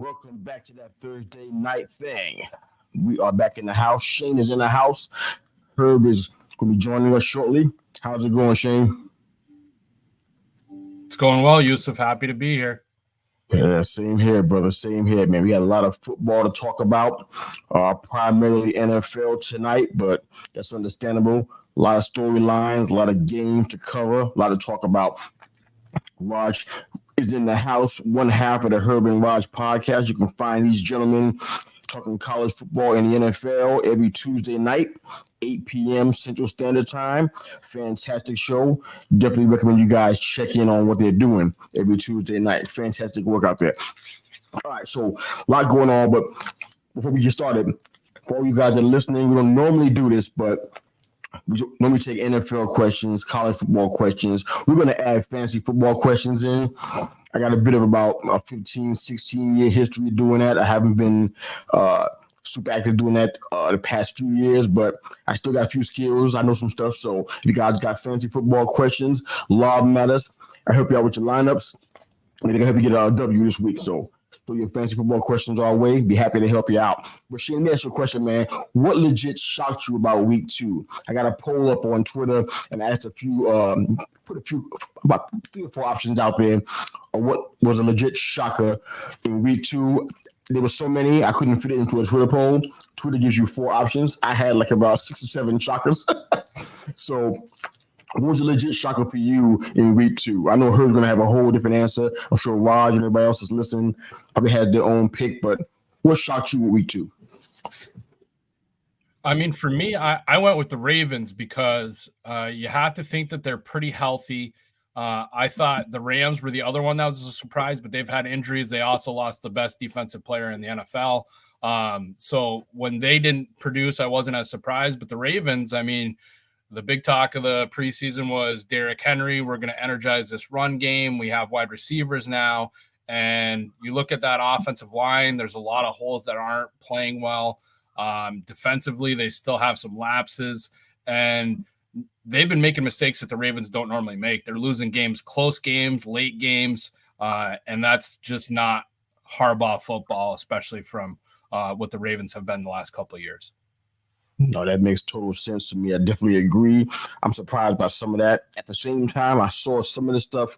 Welcome back to that Thursday night thing. We are back in the house. Shane is in the house. Herb is going to be joining us shortly. How's it going, Shane? It's going well, Yusuf. Happy to be here. Yeah, same here, brother. Same here, man. We got a lot of football to talk about, primarily NFL tonight, but that's understandable. A lot of storylines, a lot of games to cover, a lot to talk about. Raj is in the house, one half of the Herb and Raj podcast. You can find these gentlemen talking college football and the NFL every Tuesday night, 8 p.m. Central Standard Time. Fantastic show. Definitely recommend you guys check in on what they're doing every Tuesday night. Fantastic work out there. All right, so a lot going on, but before we get started, for all you guys that are listening, we don't normally do this, but we normally take NFL questions, college football questions. We're going to add fantasy football questions in. I got a bit of about a 15, 16-year history doing that. I haven't been super active doing that the past few years, but I still got a few skills. I know some stuff. So if you guys got fantasy football questions, lob matters. I help you out with your lineups. Maybe I can help you get a W this week. So throw your fantasy football questions our way. Be happy to help you out. But Shane, let me ask you a question, man. What legit shocked you about week 2? I got a poll up on Twitter and I asked about 3 or 4 options out there of what was a legit shocker in week 2. There were so many, I couldn't fit it into a Twitter poll. Twitter gives you 4 options. I had like about 6 or 7 shockers. So what was a legit shocker for you in week 2? I know Herb's going to have a whole different answer. I'm sure Raj and everybody else is listening probably has their own pick, but what shocked you in week 2? I mean, for me, I went with the Ravens because you have to think that they're pretty healthy. I thought the Rams were the other one that was a surprise, but they've had injuries. They also lost the best defensive player in the NFL. So when they didn't produce, I wasn't as surprised. But the Ravens, I mean, the big talk of the preseason was Derrick Henry. We're going to energize this run game. We have wide receivers now. And you look at that offensive line, there's a lot of holes that aren't playing well. Defensively, they still have some lapses. And they've been making mistakes that the Ravens don't normally make. They're losing games, close games, late games. And that's just not Harbaugh football, especially from what the Ravens have been the last couple of years. No, that makes total sense to me. I definitely agree. I'm surprised by some of that. At the same time, I saw some of the stuff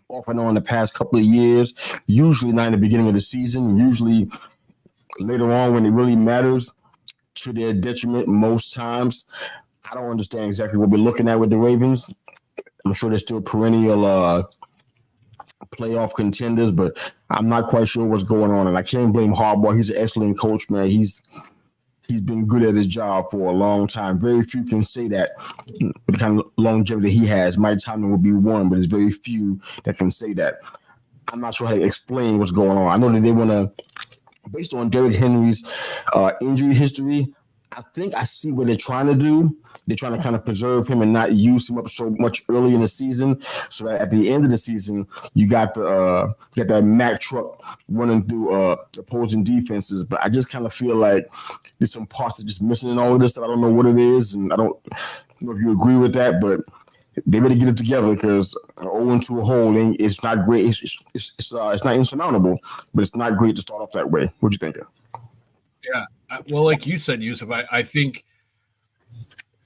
off and on the past couple of years, usually not in the beginning of the season, usually later on when it really matters, to their detriment most times. I don't understand exactly what we're looking at with the Ravens. I'm sure they're still perennial playoff contenders, but I'm not quite sure what's going on. And I can't blame Harbaugh. He's an excellent coach, man. He's been good at his job for a long time. Very few can say that with the kind of longevity he has. Mike Tomlin will be one, but there's very few that can say that. I'm not sure how to explain what's going on. I know that they want to, based on Derrick Henry's injury history, I think I see what they're trying to do. They're trying to kind of preserve him and not use him up so much early in the season, so that at the end of the season, you got that Mack truck running through opposing defenses. But I just kind of feel like there's some parts that are just missing in all of this. That I don't know what it is, and I don't know if you agree with that. But they better get it together because 0 to a hole, it's not great. It's not insurmountable, but it's not great to start off that way. What do you think? Yeah. Well, like you said, Yusuf, I think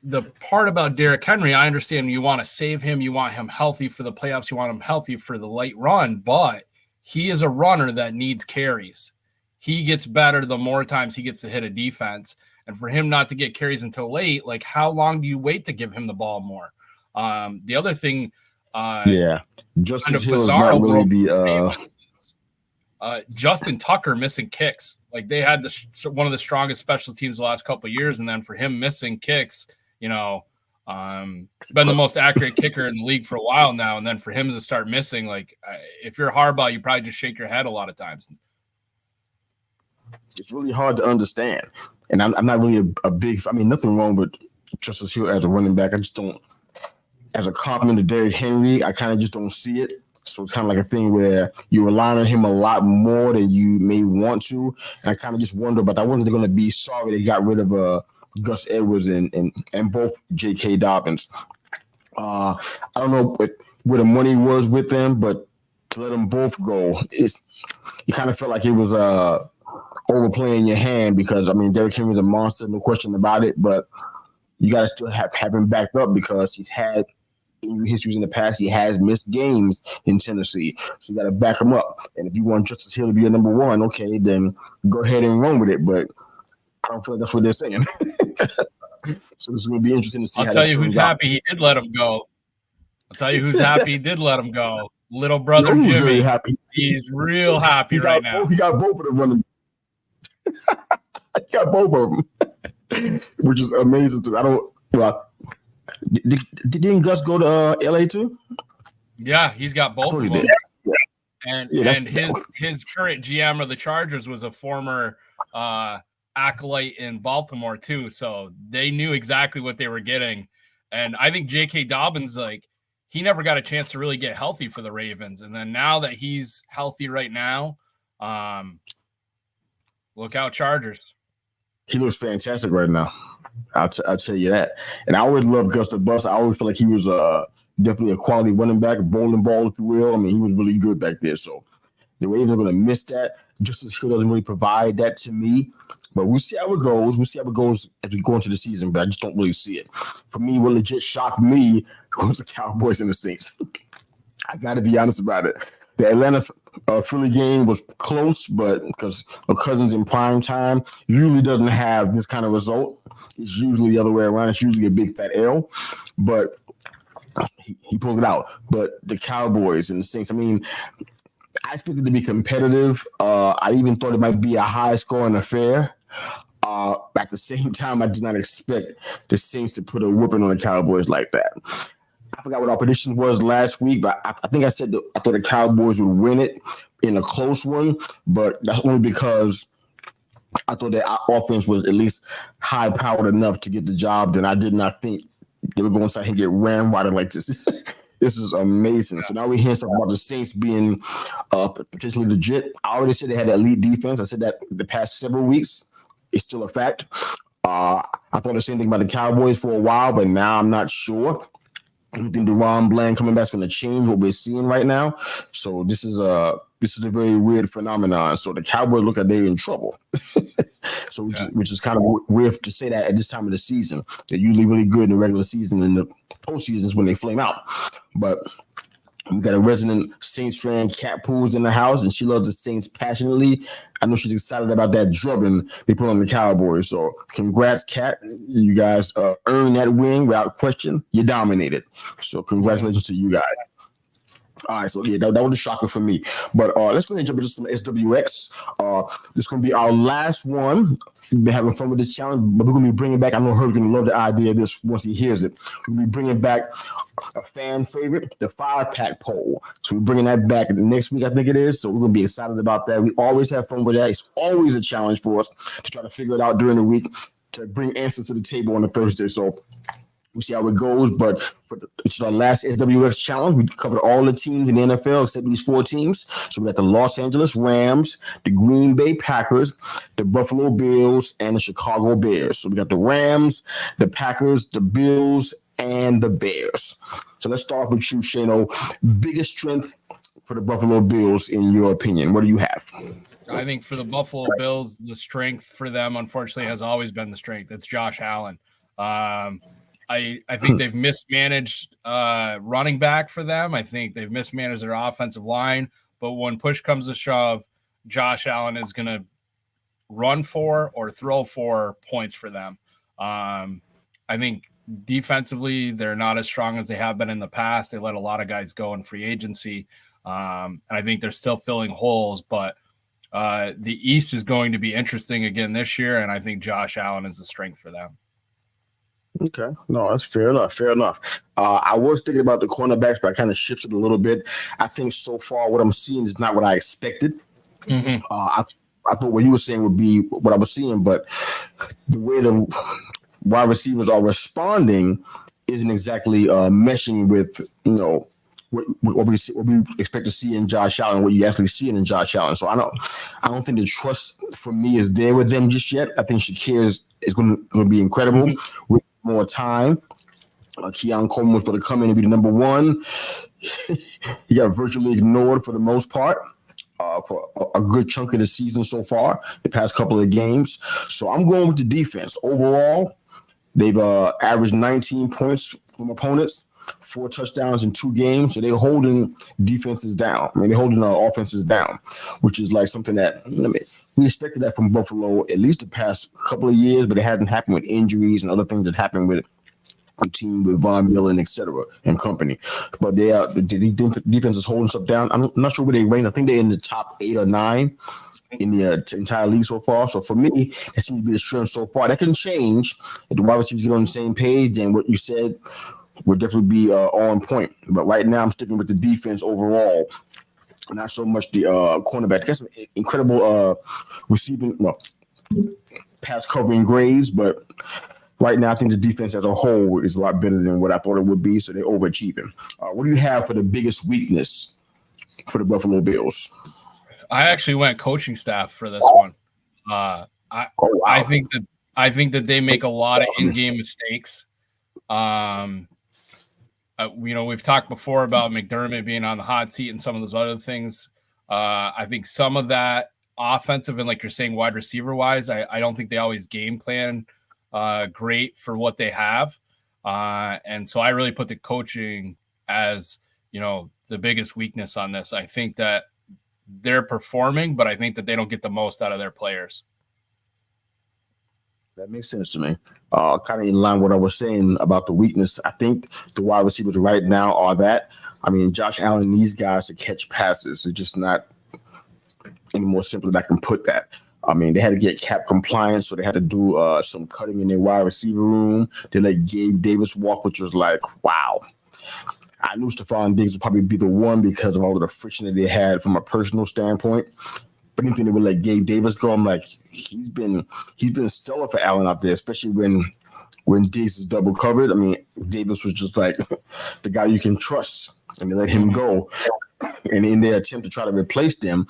the part about Derrick Henry, I understand you want to save him. You want him healthy for the playoffs. You want him healthy for the late run, but he is a runner that needs carries. He gets better the more times he gets to hit a defense. And for him not to get carries until late, like how long do you wait to give him the ball more? The other thing, Justice Hill is not really the Justin Tucker missing kicks. Like they had one of the strongest special teams the last couple of years, and then for him missing kicks, been the most accurate kicker in the league for a while now, and then for him to start missing, like if you're Harbaugh, you probably just shake your head a lot of times. It's really hard to understand, and I'm not really a big. I mean, nothing wrong with Justice Hill as a running back. I just don't, as a compliment to Derrick Henry, I kind of just don't see it. So it's kind of like a thing where you're relying on him a lot more than you may want to. And I kind of just wonder, but I wonder they're going to be sorry they got rid of Gus Edwards and both J.K. Dobbins. I don't know where the money was with them, but to let them both go, it kind of felt like it was overplaying your hand because I mean Derrick Henry's a monster, no question about it. But you got to still have him backed up because he's had injury histories in the past. He has missed games in Tennessee, so you got to back him up. And if you want Justice Hill to be a number one, okay, then go ahead and run with it. But I don't feel like that's what they're saying. So this is going to be interesting to see. I'll tell you who's happy he did let him go. Little brother Jimmy. Happy. He's real happy right now. He got both of them running. He got both of them, which is amazing too. I don't. Well, didn't Gus go to LA too? Yeah, he's got both of them. Yeah. And his current GM of the Chargers was a former acolyte in Baltimore too, so they knew exactly what they were getting. And I think J.K. Dobbins, like, he never got a chance to really get healthy for the Ravens, and then now that he's healthy right now, look out, Chargers. He looks fantastic right now. I'll tell you that. And I always loved Gus the Bus. I always feel like he was definitely a quality running back, bowling ball, if you will. I mean, he was really good back there. So the Ravens are going to miss that. Justice Hill doesn't really provide that to me. But we'll see how it goes. We'll see how it goes as we go into the season, but I just don't really see it. For me, what legit shocked me was the Cowboys and the Saints. I got to be honest about it. The Atlanta Philly game was close, but because of Cousins in prime time, usually doesn't have this kind of result. It's usually the other way around. It's usually a big fat L, but he pulled it out. But the Cowboys and the Saints, I mean, I expected it to be competitive. I even thought it might be a high-scoring affair. At the same time, I did not expect the Saints to put a whooping on the Cowboys like that. I forgot what our predictions was last week, but I think I said I thought the Cowboys would win it in a close one, but that's only because I thought that our offense was at least high-powered enough to get the job done. I did not think they were going to start and get ramrodded like this. This is amazing. So now we hear stuff about the Saints being potentially legit. I already said they had an elite defense. I said that the past several weeks. It's still a fact. I thought the same thing about the Cowboys for a while, but now I'm not sure. I think DeRon Bland coming back is going to change what we're seeing right now. So this is a very weird phenomenon. So the Cowboys look like they're in trouble. So which is kind of weird to say that at this time of the season. They're usually really good in the regular season, and the postseason is when they flame out. But we got a resident Saints fan, Kat Pools, in the house, and she loves the Saints passionately. I know she's excited about that drubbing they put on the Cowboys. So congrats, Kat. You guys earned that win without question. You dominated. So congratulations to you guys. All right, so yeah, that was a shocker for me. But let's go ahead and jump into some SWX. This is going to be our last one. We've been having fun with this challenge, but we're going to be bringing back, I know Herb's going to love the idea of this once he hears it. We're going to be bringing back a fan favorite, the 5-pack poll. So we're bringing that back next week, I think it is. So we're going to be excited about that. We always have fun with that. It's always a challenge for us to try to figure it out during the week, to bring answers to the table on a Thursday. So we'll see how it goes, but it's our last SWX challenge. We covered all the teams in the NFL except these 4 teams. So we got the Los Angeles Rams, the Green Bay Packers, the Buffalo Bills, and the Chicago Bears. So we got the Rams, the Packers, the Bills, and the Bears. So let's start with you, Shano. Biggest strength for the Buffalo Bills, in your opinion? What do you have? I think for the Buffalo Bills, the strength for them, unfortunately, has always been the strength. It's Josh Allen. I think they've mismanaged running back for them. I think they've mismanaged their offensive line. But when push comes to shove, Josh Allen is going to run for or throw for points for them. I think defensively, they're not as strong as they have been in the past. They let a lot of guys go in free agency. And I think they're still filling holes. But the East is going to be interesting again this year. And I think Josh Allen is the strength for them. Okay. No, that's fair enough. Fair enough. I was thinking about the cornerbacks, but I kind of shifted a little bit. I think so far what I'm seeing is not what I expected. Mm-hmm. I thought what you were saying would be what I was seeing, but the way the wide receivers are responding isn't exactly meshing with, what we expect to see in Josh Allen, what you actually see in Josh Allen. So I don't think the trust for me is there with them just yet. I think Shakir is going to be incredible with more time. Keon Coleman was going to come in and be the number one. He got virtually ignored for the most part. For a good chunk of the season so far, the past couple of games. So I'm going with the defense. Overall, they've averaged 19 points from opponents, 4 touchdowns in 2 games. So they're holding defenses down. I mean, they're holding offenses down, which is like something that we expected that from Buffalo at least the past couple of years, but it hasn't happened with injuries and other things that happened with a team with Von Miller and et cetera and company. But the defense is holding stuff down. I'm not sure where they rank. I think they're in the top 8 or 9 in the entire league so far. So for me, that seems to be the strength so far. That can change if the wide receivers get on the same page. Then what you said would definitely be on point. But right now, I'm sticking with the defense overall. Not so much the cornerback. That's some incredible receiving, pass covering grades, but right now, I think the defense as a whole is a lot better than what I thought it would be, so they're overachieving. What do you have for the biggest weakness for the Buffalo Bills? I actually went coaching staff for this one. I think that they make a lot of in-game mistakes. We've talked before about McDermott being on the hot seat and some of those other things. I think some of that offensive and, like you're saying, wide receiver wise, I don't think they always game plan great for what they have. And so I really put the coaching as, the biggest weakness on this. I think that they're performing, but I think that they don't get the most out of their players. That makes sense to me. Kind of in line with what I was saying about the weakness. I think the wide receivers right now are that. I mean, Josh Allen needs guys to catch passes. It's just not any more simple than I can put that. I mean, they had to get cap compliance, so they had to do some cutting in their wide receiver room. They let Gabe Davis walk, which was like, wow. I knew Stephon Diggs would probably be the one because of all of the friction that they had from a personal standpoint. But anything they would let Gabe Davis go, I'm like, he's been stellar for Allen out there, especially when Diggs is double covered. I mean, Davis was just like the guy you can trust, and they let him go. And in their attempt to try to replace them,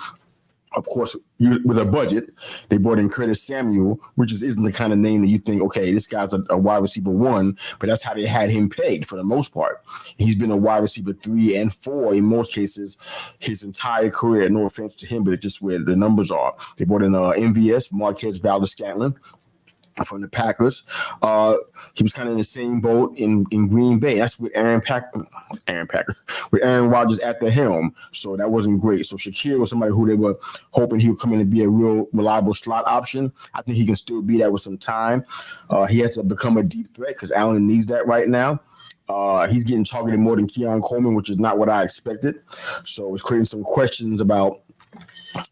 of course, with a budget, they brought in Curtis Samuel, which isn't the kind of name that you think, okay, this guy's a wide receiver 1, but that's how they had him pegged for the most part. He's been a wide receiver 3 and 4 in most cases his entire career. No offense to him, but it's just where the numbers are. They brought in MVS, Marquez Valdes-Scantling, from the Packers. He was kind of in the same boat in Green Bay. That's with Aaron Rodgers at the helm. So that wasn't great. So Shakir was somebody who they were hoping he would come in and be a real reliable slot option. I think he can still be that with some time. He has to become a deep threat because Allen needs that right now. He's getting targeted more than Keon Coleman, which is not what I expected. So it's creating some questions about,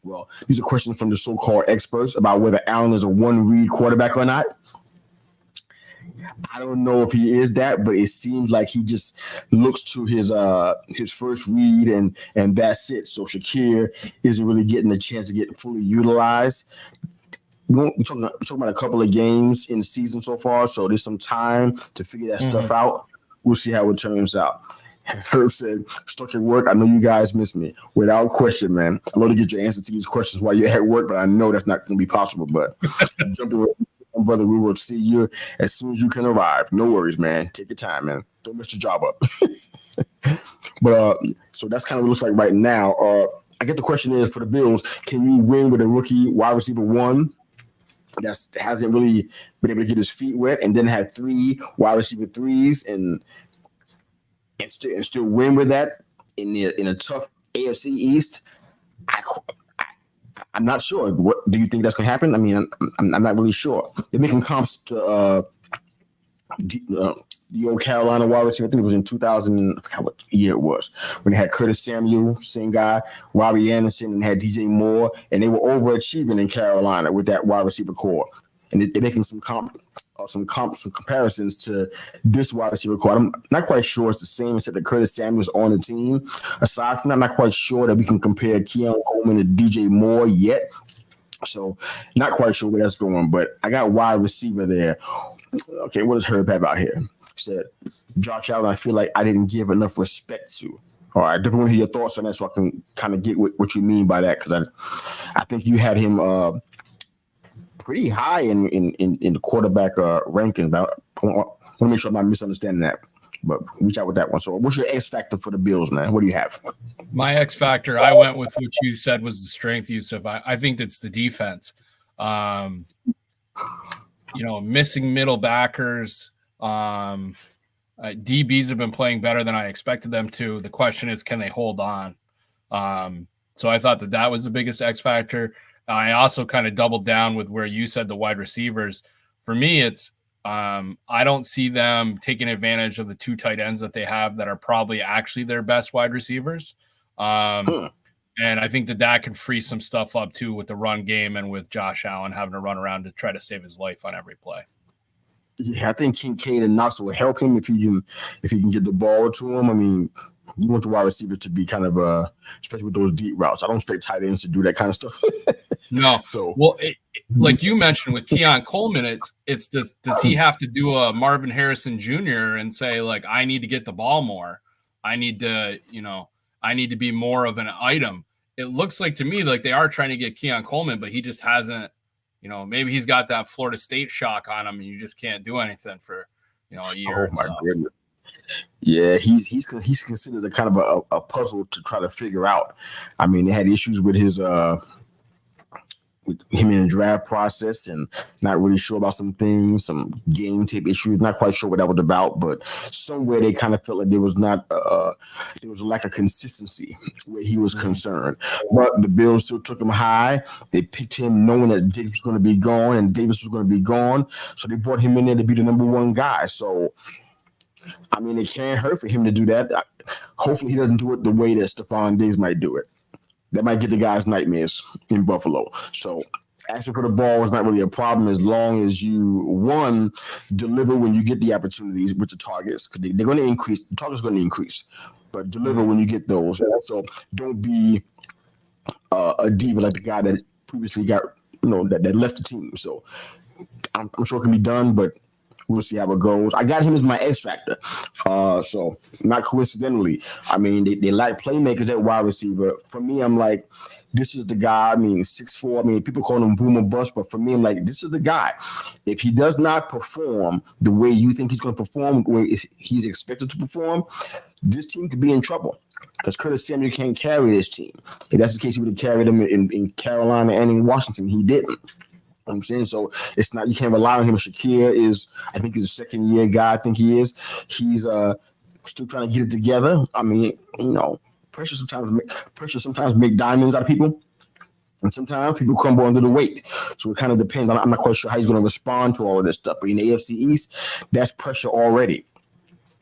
well, these are questions from the so-called experts about whether Allen is a one-read quarterback or not. I don't know if he is that, but it seems like he just looks to his first read and that's it. So Shakir isn't really getting a chance to get fully utilized. We're talking about a couple of games in the season so far, so there's some time to figure that stuff out. We'll see how it turns out. Herb said, stuck at work. I know you guys miss me. Without question, man. I'd love to get your answers to these questions while you're at work, but I know that's not going to be possible. But jumping with brother, we will see you as soon as you can arrive. No worries, man. Take your time, man. Don't mess your job up. But so that's kind of what it looks like right now. I guess the question is for the Bills, can you win with a rookie wide receiver 1 that hasn't really been able to get his feet wet and then had 3 wide receiver 3s and still win with that in a tough AFC East? I'm not sure. What do you think that's going to happen? I mean, I'm not really sure. They're making comps to the old Carolina wide receiver. I think it was in 2000. I forgot what year it was when they had Curtis Samuel, same guy, Robbie Anderson, and had DJ Moore, and they were overachieving in Carolina with that wide receiver core. And they're making some comparisons to this wide receiver core. I'm not quite sure it's the same, except that Curtis Samuel's on the team. Aside from that, I'm not quite sure that we can compare Keon Coleman to DJ Moore yet. So not quite sure where that's going, but I got wide receiver there. Okay, what does Herb have out here? He said, Josh Allen, I feel like I didn't give enough respect to. All right, definitely want to hear your thoughts on that so I can kind of get what you mean by that, because I think you had him pretty high in the quarterback ranking. But I want to make sure I'm not misunderstanding that. But reach out with that one. So what's your X factor for the Bills, man? What do you have? My X factor, I went with what you said was the strength, Yusuf. I think it's the defense. Missing middle backers. DBs have been playing better than I expected them to. The question is, can they hold on? So I thought that was the biggest X factor. I also kind of doubled down with where you said the wide receivers. For me, it's I don't see them taking advantage of the 2 tight ends that they have that are probably actually their best wide receivers. And I think that can free some stuff up too with the run game and with Josh Allen having to run around to try to save his life on every play. Yeah, I think Kincaid and Knox will help him if he can get the ball to him. I mean, you want the wide receiver to be kind of especially with those deep routes. I don't expect tight ends to do that kind of stuff. No. So, well, like you mentioned with Keon Coleman, it's does he have to do a Marvin Harrison Jr. and say, like, I need to get the ball more. I need to be more of an item. It looks like to me like they are trying to get Keon Coleman, but he just hasn't, maybe he's got that Florida State shock on him and you just can't do anything for, a year. Oh, my goodness. Yeah, he's considered a kind of a puzzle to try to figure out. I mean, they had issues with his with him in the draft process and not really sure about some things, some game tape issues. Not quite sure what that was about, but somewhere they kind of felt like there was a lack of consistency where he was concerned. But the Bills still took him high. They picked him knowing that Davis was going to be gone and Davis was going to be gone. So they brought him in there to be the number 1 guy. So, I mean, it can't hurt for him to do that. Hopefully he doesn't do it the way that Stephon Diggs might do it. That might get the guys nightmares in Buffalo. So asking for the ball is not really a problem as long as you, one, deliver when you get the opportunities with the targets, because they're going to increase. The targets are going to increase, but deliver when you get those. So don't be a diva like the guy that previously got, that left the team. So I'm sure it can be done, but we'll see how it goes. I got him as my X factor. So not coincidentally, I mean, they like playmakers at wide receiver. For me, I'm like, this is the guy. I mean, 6'4". I mean, people call him boom or bust, but for me, I'm like, this is the guy. If he does not perform the way you think he's going to perform, the way he's expected to perform, this team could be in trouble because Curtis Samuel can't carry this team. If that's the case, he would have carried him in Carolina and in Washington. He didn't. I'm saying, so it's not, you can't rely on him. Shakir is, I think he's a 2nd-year guy. I think he is. He's still trying to get it together. I mean, pressure sometimes make diamonds out of people, and sometimes people crumble under the weight. So it kind of depends. I'm not quite sure how he's going to respond to all of this stuff. But in the AFC East, that's pressure already.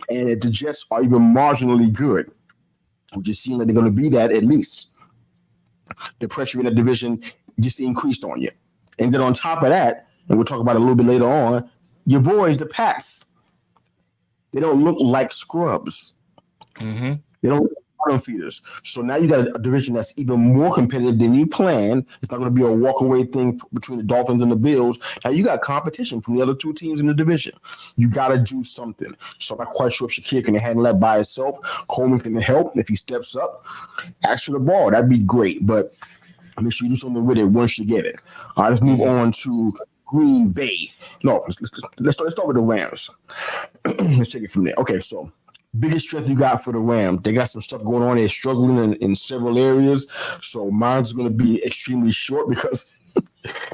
And if the Jets are even marginally good, which is seeing that they're going to be that at least, the pressure in the division just increased on you. And then on top of that, and we'll talk about it a little bit later on, your boys, the Pats, they don't look like scrubs. Mm-hmm. They don't look like bottom feeders. So now you got a division that's even more competitive than you planned. It's not going to be a walk-away thing between the Dolphins and the Bills. Now you got competition from the other 2 teams in the division. You got to do something. So I'm not quite sure if Shakir can handle that by himself. Coleman can help. If he steps up, ask for the ball. That'd be great. But make sure you do something with it once you get it. All right, let's move on to Green Bay. No, let's start with the Rams. Let's take it from there. Okay, so biggest strength you got for the Rams. They got some stuff going on. They're struggling in several areas. So mine's going to be extremely short because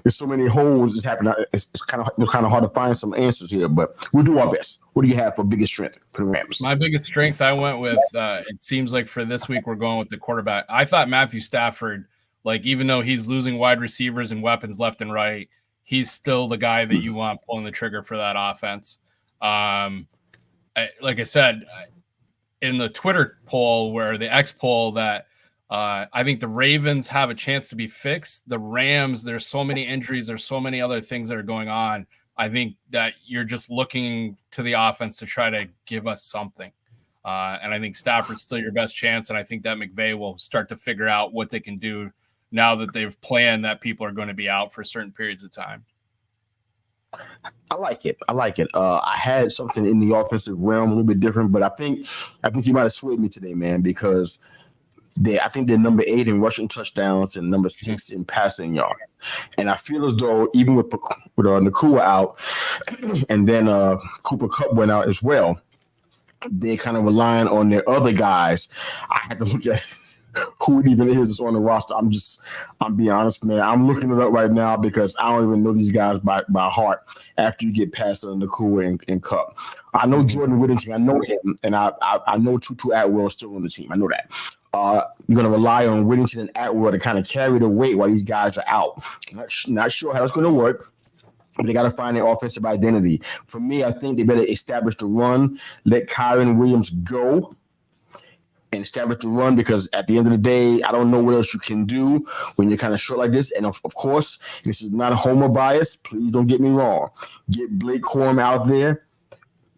there's so many holes that's happening. It's kind of hard to find some answers here, but we'll do our best. What do you have for biggest strength for the Rams? My biggest strength, I went with, it seems like for this week, we're going with the quarterback. I thought Matthew Stafford, like, even though he's losing wide receivers and weapons left and right, he's still the guy that you want pulling the trigger for that offense. Like I said, in the Twitter poll, where the X poll, that I think the Ravens have a chance to be fixed. The Rams, there's so many injuries. There's so many other things that are going on. I think that you're just looking to the offense to try to give us something. And I think Stafford's still your best chance. And I think that McVay will start to figure out what they can do now that they've planned that people are going to be out for certain periods of time. I like it. I had something in the offensive realm a little bit different, but I think you might have swayed me today, man, because I think they're number 8 in rushing touchdowns and number 6 in passing yards. And I feel as though even with Nakua out and then Cooper Kupp went out as well, they're kind of relying on their other guys. I had to look at who it even is on the roster. I'm being honest, man. I'm looking it up right now because I don't even know these guys by heart after you get past Nakua and Cup. I know Jordan Whittington. I know him, and I know Tutu Atwell still on the team. I know that. You're going to rely on Whittington and Atwell to kind of carry the weight while these guys are out. Not sure how that's going to work. But they got to find their offensive identity. For me, I think they better establish the run, let Kyron Williams go, and establish the run, because at the end of the day, I don't know what else you can do when you're kind of short like this. And of course, this is not a homer bias. Please don't get me wrong. Get Blake Corum out there,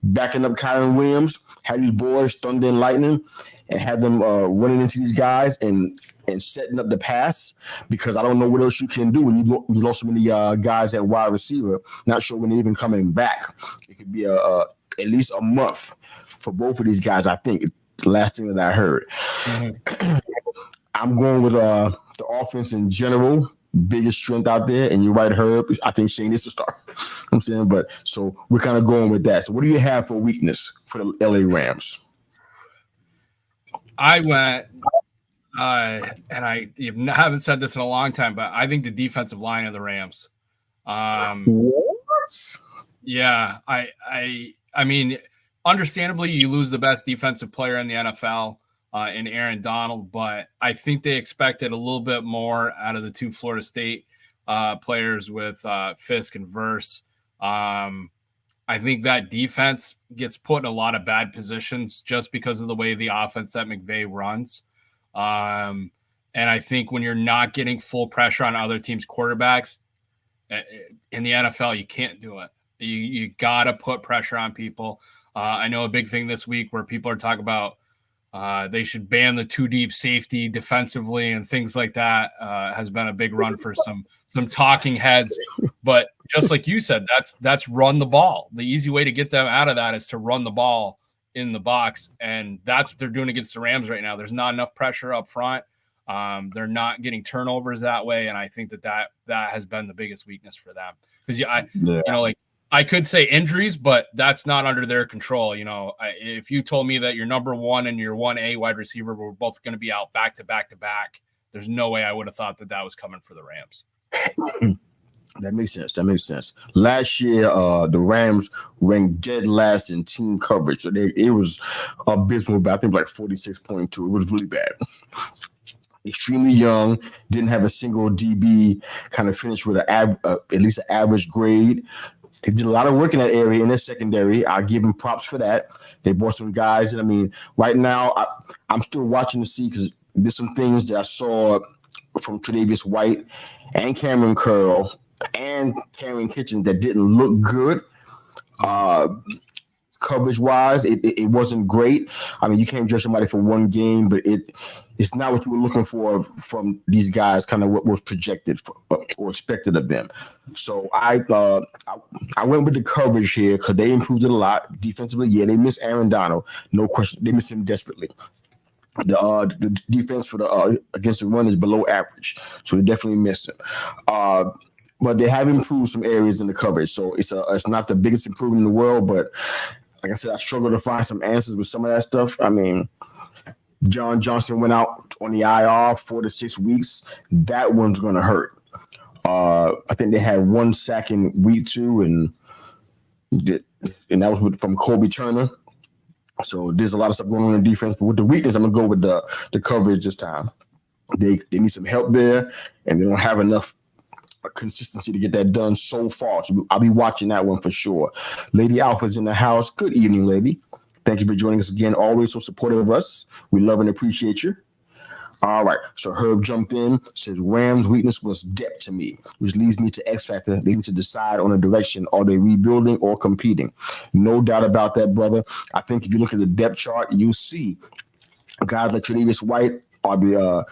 backing up Kyron Williams, have these boys thunder and lightning, and have them running into these guys and setting up the pass, because I don't know what else you can do when you lost so many guys at wide receiver. Not sure when they're even coming back. It could be at least a month for both of these guys, I think. The last thing that I heard. Mm-hmm. I'm going with the offense in general, biggest strength out there. And you're right, Herb. I think Shane is a star. I'm saying, but so we're kind of going with that. So what do you have for weakness for the LA Rams? I went, and I haven't said this in a long time, but I think the defensive line of the Rams. What? Yeah, I mean, understandably, you lose the best defensive player in the NFL in Aaron Donald, but I think they expected a little bit more out of the two Florida State players with Fisk and Verse. I think that defense gets put in a lot of bad positions just because of the way the offense that McVay runs. And I think when you're not getting full pressure on other teams' quarterbacks in the NFL, you can't do it. You got to put pressure on people. I know a big thing this week where people are talking about they should ban the two deep safety defensively and things like that has been a big run for some talking heads. But just like you said, that's run the ball. The easy way to get them out of that is to run the ball in the box. And that's what they're doing against the Rams right now. There's not enough pressure up front. They're not getting turnovers that way. And I think that has been the biggest weakness for them. Because you know, like, I could say injuries, but that's not under their control. You know, if you told me that your number one and your 1A wide receiver were both going to be out back to back to back, there's no way I would have thought that was coming for the Rams. That makes sense. Last year, the Rams ranked dead last in team coverage. So it was abysmal, but I think like 46.2. It was really bad. Extremely young, didn't have a single DB, kind of finished with at least an average grade. They did a lot of work in that area in their secondary. I'll give them props for that. They brought some guys. And I mean, right now, I'm still watching to see, because there's some things that I saw from Tre'Davious White and Cameron Curl and Karen Kitchens that didn't look good. Coverage-wise, it wasn't great. I mean, you can't judge somebody for one game, but it's not what you were looking for from these guys, kind of what was projected or expected of them. So I went with the coverage here because they improved it a lot. Defensively, yeah, they miss Aaron Donald. No question. They miss him desperately. The defense for the against the run is below average, so they definitely miss him. But they have improved some areas in the coverage, so it's not the biggest improvement in the world, but like I said, I struggle to find some answers with some of that stuff. I mean, John Johnson went out on the IR 4 to 6 weeks. That one's going to hurt. I think they had 1 sack in week 2, and that was from Kobe Turner. So there's a lot of stuff going on in defense. But with the weakness, I'm going to go with the coverage this time. They need some help there, and they don't have enough consistency to get that done so far. So I'll be watching that one for sure. Lady Alpha's in the house. Good evening, lady. Thank you for joining us again. Always so supportive of us. We love and appreciate you. All right. So Herb jumped in, says Rams' weakness was depth to me, which leads me to X Factor. They need to decide on a direction. Are they rebuilding or competing? No doubt about that, brother. I think if you look at the depth chart, you'll see guys like Tre'Davious White are the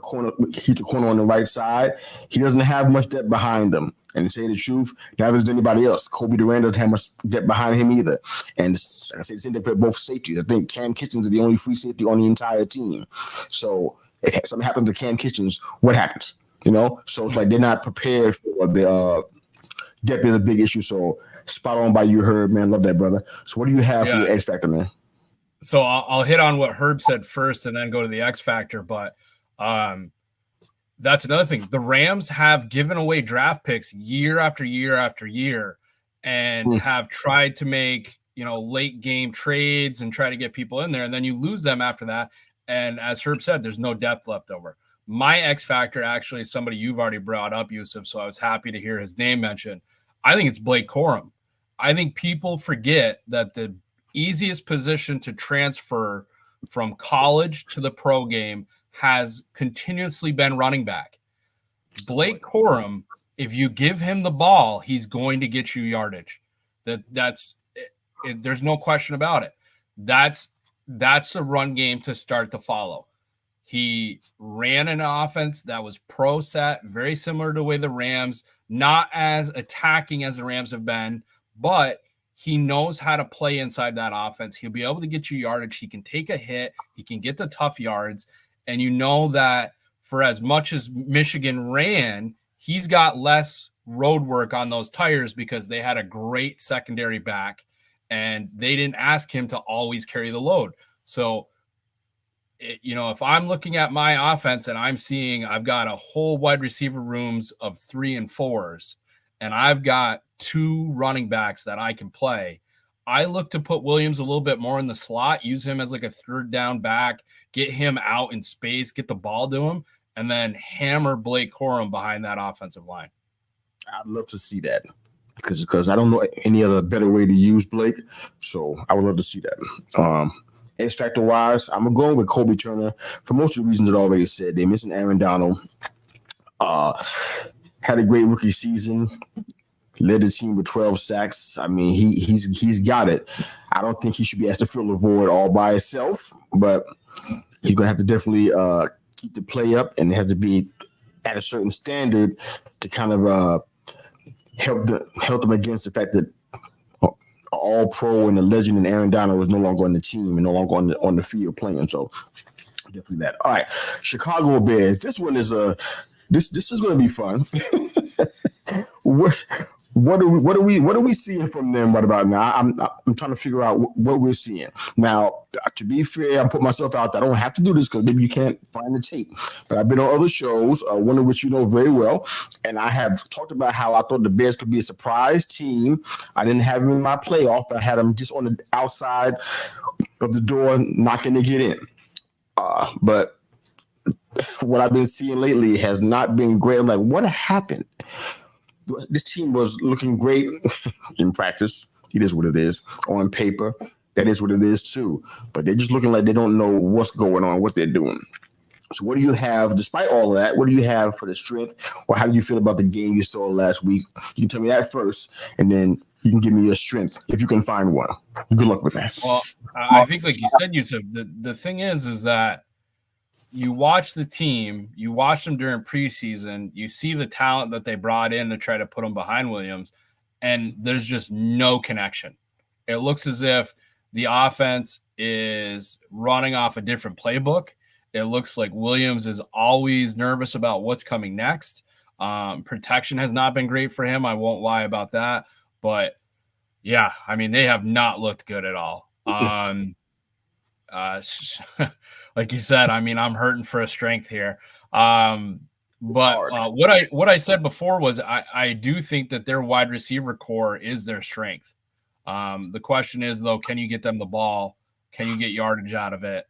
corner. He's the corner on the right side. He doesn't have much depth behind him. And to say the truth, neither does anybody else. Kobe Durant doesn't have much depth behind him either. And like I say the same thing for both safeties. I think Cam Kitchens is the only free safety on the entire team. So if something happens to Cam Kitchens, what happens? You know? So it's like they're not prepared for the depth is a big issue. So Spot on by you, Herb, man. Love that, brother. So what do you have for your X Factor, man? So I'll hit on what Herb said first and then go to the X Factor. But that's another thing. The Rams have given away draft picks year after year after year and have tried to make, late game trades and try to get people in there. And then you lose them after that. And as Herb said, there's no depth left over. My X Factor actually is somebody you've already brought up, Yusuf, so I was happy to hear his name mentioned. I think it's Blake Corum. I think people forget that the easiest position to transfer from college to the pro game has continuously been running back. Blake Corum, if you give him the ball, he's going to get you yardage. There's no question about it. That's a run game to start to follow. He ran an offense that was pro set, very similar to the way the Rams, not as attacking as the Rams have been, but he knows how to play inside that offense. He'll be able to get you yardage. He can take a hit. He can get the tough yards. And you know that for as much as Michigan ran, he's got less road work on those tires because they had a great secondary back and they didn't ask him to always carry the load. So, if I'm looking at my offense and I'm seeing I've got a whole wide receiver rooms of 3 and 4s, and I've got 2 running backs that I can play, I look to put Williams a little bit more in the slot, use him as like a third down back, get him out in space, get the ball to him, and then hammer Blake Corum behind that offensive line. I'd love to see that because I don't know any other better way to use Blake. So I would love to see that. X Factor wise, I'm going with Kobe Turner for most of the reasons that I already said. They're missing Aaron Donald. Had a great rookie season. Led the team with 12 sacks. I mean, he's got it. I don't think he should be asked to fill the void all by himself, but he's gonna have to definitely keep the play up and have to be at a certain standard to kind of help them against the fact that all pro and the legend and Aaron Donald was no longer on the team and no longer on the field playing. So definitely that. All right, Chicago Bears. This one is this is going to be fun. What are we seeing from them right about now? I'm trying to figure out what we're seeing. Now, to be fair, I'm putting myself out there. I don't have to do this because maybe you can't find the tape. But I've been on other shows, one of which you know very well, and I have talked about how I thought the Bears could be a surprise team. I didn't have them in my playoff. I had them just on the outside of the door knocking to get in. But what I've been seeing lately has not been great. I'm like, what happened? This team was looking great in practice. It is what it is. On paper, that is what it is too. But they're just looking like they don't know what's going on, what they're doing. So what do you have, despite all of that, what do you have for the strength? Or how do you feel about the game you saw last week? You can tell me that first, and then you can give me your strength if you can find one. Good luck with that. Well, I think like you said, Yusuf, the thing is that you watch the team, you watch them during preseason, you see the talent that they brought in to try to put them behind Williams, and there's just no connection. It looks as if the offense is running off a different playbook. It looks like Williams is always nervous about what's coming next. Protection has not been great for him. I won't lie about that. But, yeah, I mean, they have not looked good at all. Like you said, I mean, I'm hurting for a strength here. But what I said before was I do think that their wide receiver core is their strength. The question is, though, can you get them the ball? Can you get yardage out of it?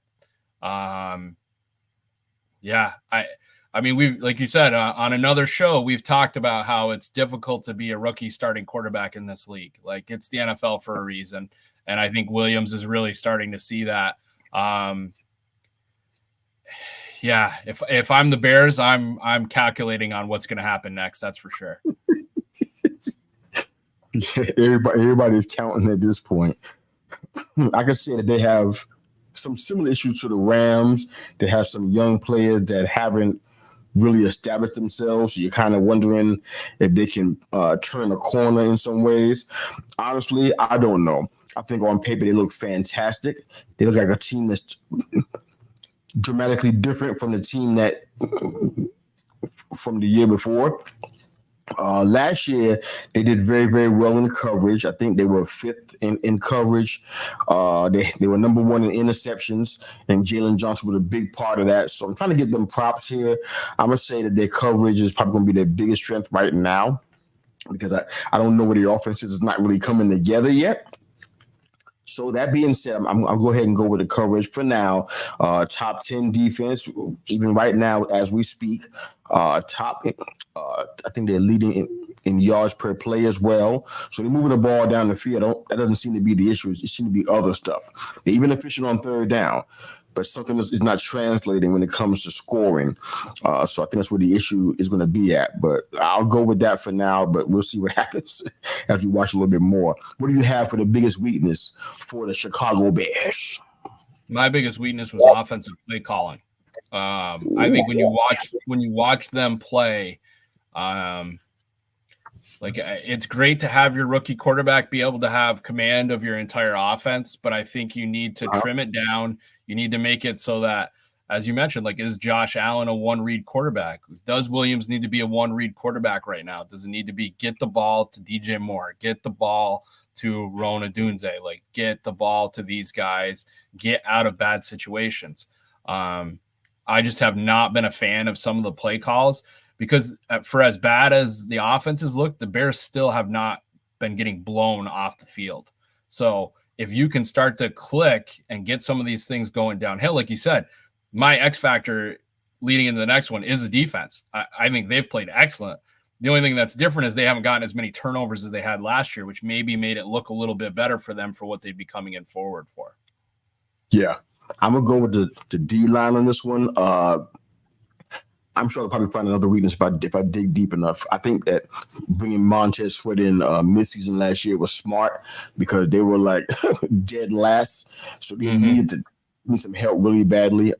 Yeah, I mean, we've, like you said, on another show, we've talked about how it's difficult to be a rookie starting quarterback in this league. Like, it's the NFL for a reason. And I think Williams is really starting to see that. Yeah, if I'm the Bears, I'm calculating on what's going to happen next. That's for sure. Yeah, everybody's counting at this point. I can say that they have some similar issues to the Rams. They have some young players that haven't really established themselves. So you're kind of wondering if they can turn a corner in some ways. Honestly, I don't know. I think on paper they look fantastic. They look like a team that's dramatically different from the team that from the year before. Last year, they did very, very well in coverage. I think they were fifth in coverage. They were number one in interceptions, and Jalen Johnson was a big part of that. So I'm trying to give them props here. I'm going to say that their coverage is probably going to be their biggest strength right now because I don't know where the offense is not really coming together yet. So that being said, I'll go ahead and go with the coverage for now. Top 10 defense, even right now as we speak. I think they're leading in yards per play as well. So they're moving the ball down the field. That doesn't seem to be the issue. It seems to be other stuff. They're even efficient on third down, but something is not translating when it comes to scoring. So I think that's where the issue is going to be at. But I'll go with that for now, but we'll see what happens as we watch a little bit more. What do you have for the biggest weakness for the Chicago Bears? My biggest weakness was offensive play calling. I think when you watch them play, it's great to have your rookie quarterback be able to have command of your entire offense, but I think you need to trim it down. You need to make it so that, as you mentioned, is Josh Allen a one-read quarterback? Does Williams need to be a one-read quarterback right now? Does it need to be get the ball to DJ Moore, get the ball to Rona Dunze, get the ball to these guys, get out of bad situations? I just have not been a fan of some of the play calls because for as bad as the offenses look, the Bears still have not been getting blown off the field. So if you can start to click and get some of these things going downhill, like you said, my X factor leading into the next one is the defense. I think they've played excellent. The only thing that's different is they haven't gotten as many turnovers as they had last year, which maybe made it look a little bit better for them for what they'd be coming in forward for. Yeah. I'm going to go with the D-line on this one. I'm sure I'll probably find another weakness if I dig deep enough. I think that bringing Montez Sweat in midseason last year was smart because they were dead last. So they need some help really badly.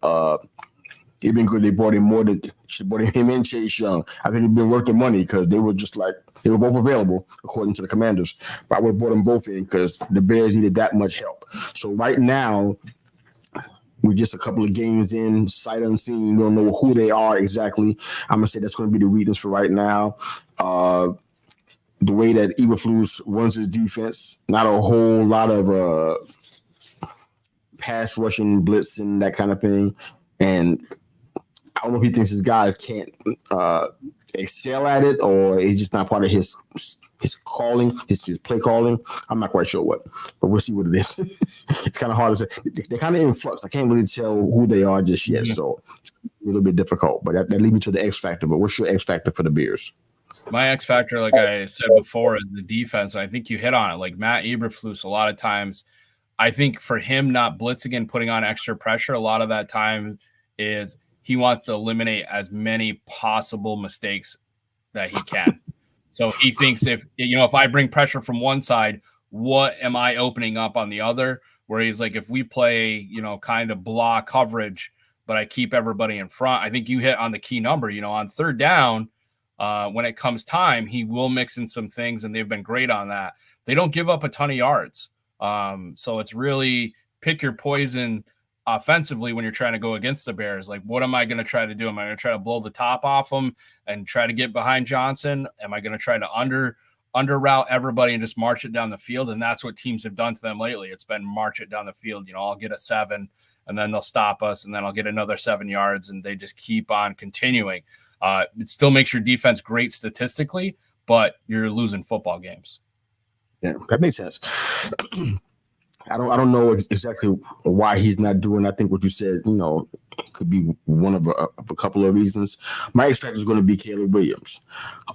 It'd been good they brought in him and Chase Young. I think it'd been worth the money because they were they were both available according to the Commanders. But I would have brought them both in because the Bears needed that much help. So right now, we're just a couple of games in, sight unseen. We don't know who they are exactly. I'm going to say that's going to be the weakness for right now. The way that Eberflus runs his defense, not a whole lot of pass rushing, blitzing, that kind of thing. And I don't know if he thinks his guys can't excel at it or it's just not part of his calling, his play calling. I'm not quite sure what, but we'll see what it is. It's kind of hard to say. They're kind of in flux. I can't really tell who they are just yet, so it's a little bit difficult. But that leads me to the X factor. But what's your X factor for the Bears? My X factor, like I said before, is the defense. I think you hit on it. Like Matt Eberflus, a lot of times, I think for him not blitzing and putting on extra pressure, a lot of that time is he wants to eliminate as many possible mistakes that he can. So he thinks if I bring pressure from one side, what am I opening up on the other? Where he's like, if we play, kind of blah coverage, but I keep everybody in front, I think you hit on the key number. On third down, when it comes time, he will mix in some things, and they've been great on that. They don't give up a ton of yards. So it's really pick your poison offensively when you're trying to go against the Bears. Like, what am I going to try to do? Am I going to try to blow the top off them and try to get behind Johnson? Am I going to try to under route everybody and just march it down the field? And that's what teams have done to them lately. It's been march it down the field. I'll get a 7 and then they'll stop us and then I'll get another 7 yards and they just keep on continuing. It still makes your defense great statistically, but you're losing football games. Yeah, that makes sense. I don't know exactly why he's not doing. I think what you said, could be one of a couple of reasons. My X factor is going to be Caleb Williams.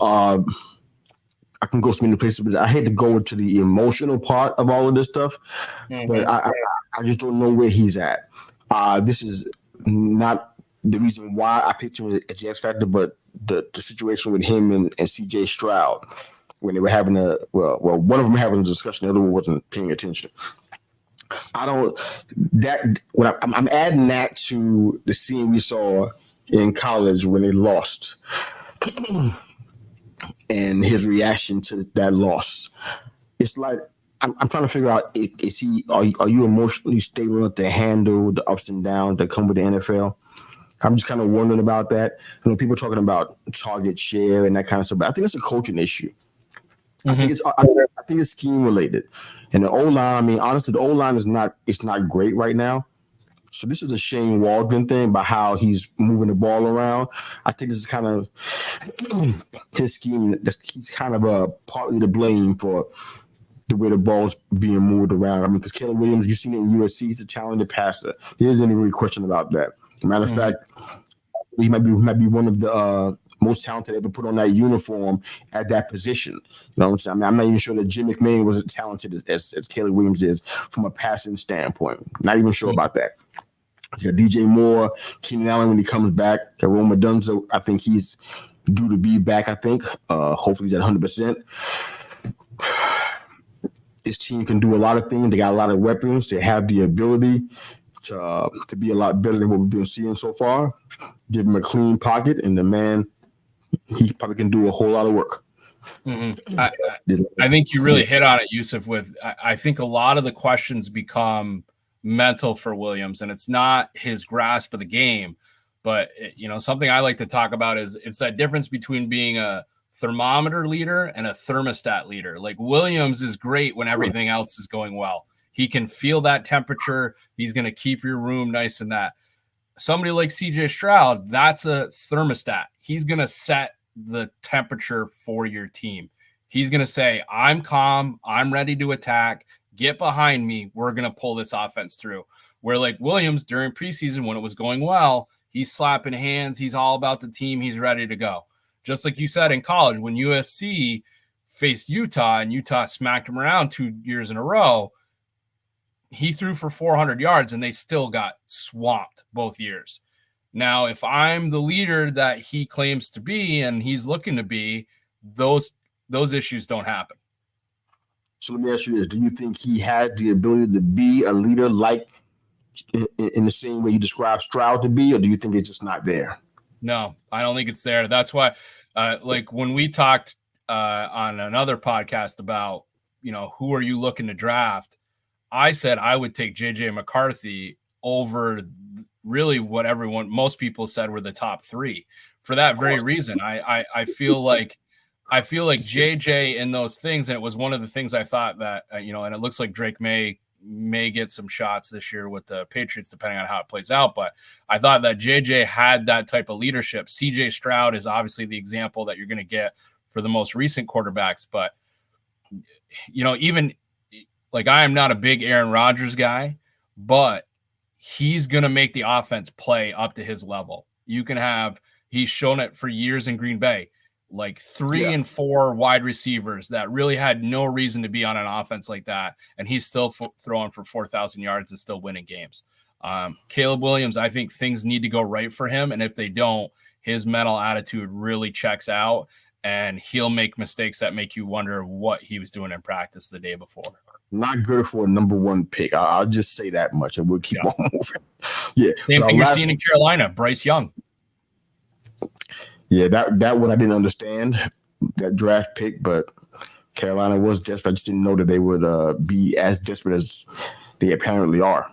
I can go so many places, but I hate to go into the emotional part of all of this stuff. But I just don't know where he's at. This is not the reason why I picked him as the X factor, but the situation with him and CJ Stroud when they were having one of them having a discussion, the other one wasn't paying attention. I'm adding that to the scene we saw in college when they lost and his reaction to that loss. It's like I'm trying to figure out: are you emotionally stable enough to handle the ups and downs that come with the NFL? I'm just kind of wondering about that. People talking about target share and that kind of stuff, but I think it's a coaching issue. I think it's scheme related. And the O-line, I mean, honestly, the O-line is not great right now. So this is a Shane Waldron thing about how he's moving the ball around. I think this is kind of his scheme. He's kind of partly to blame for the way the ball's being moved around. I mean, because Caleb Williams, you've seen it in USC, he's a talented passer. There isn't any really question about that. Matter of fact, he might be one of the most talented ever put on that uniform at that position. You know what I'm saying? I mean, I'm not even sure that Jim McMahon was as talented as Caleb Williams is from a passing standpoint. Not even sure about that. You got DJ Moore, Keenan Allen when he comes back. Roma Dunzo, I think he's due to be back, I think. Hopefully he's at 100%. This team can do a lot of things. They got a lot of weapons. They have the ability to be a lot better than what we've been seeing so far. Give him a clean pocket, and the man, he probably can do a whole lot of work. I think you really hit on it, Yusuf. I think a lot of the questions become mental for Williams, and it's not his grasp of the game, but something I like to talk about is it's that difference between being a thermometer leader and a thermostat leader. Like Williams is great when everything else is going well. He can feel that temperature. He's going to keep your room nice and that. Somebody like CJ Stroud, that's a thermostat. He's going to set the temperature for your team. He's going to say, I'm calm. I'm ready to attack. Get behind me. We're going to pull this offense through. Where like Williams during preseason, when it was going well, he's slapping hands. He's all about the team. He's ready to go. Just like you said in college, when USC faced Utah and Utah smacked him around 2 years in a row, he threw for 400 yards and they still got swamped both years. Now, if I'm the leader that he claims to be and he's looking to be, those issues don't happen. So let me ask you this. Do you think he has the ability to be a leader like in the same way you described Stroud to be, or do you think it's just not there? No, I don't think it's there. That's why, like when we talked on another podcast about, who are you looking to draft? I said I would take JJ McCarthy over really what most people said were the top three for that very reason. I feel like JJ in those things, and it was one of the things I thought that, and it looks like Drake may get some shots this year with the Patriots, depending on how it plays out. But I thought that JJ had that type of leadership. CJ Stroud is obviously the example that you're going to get for the most recent quarterbacks. But, even like I am not a big Aaron Rodgers guy, but he's going to make the offense play up to his level. He's shown it for years in Green Bay. Like 3 and 4 wide receivers that really had no reason to be on an offense like that. And he's still throwing for 4,000 yards and still winning games. Caleb Williams, I think things need to go right for him. And if they don't, his mental attitude really checks out and he'll make mistakes that make you wonder what he was doing in practice the day before. Not good for a number 1 pick. I'll just say that much and we'll keep on moving. Yeah. Same thing you're seeing in Carolina, Bryce Young. Yeah, that one I didn't understand, that draft pick, but Carolina was desperate. I just didn't know that they would be as desperate as they apparently are.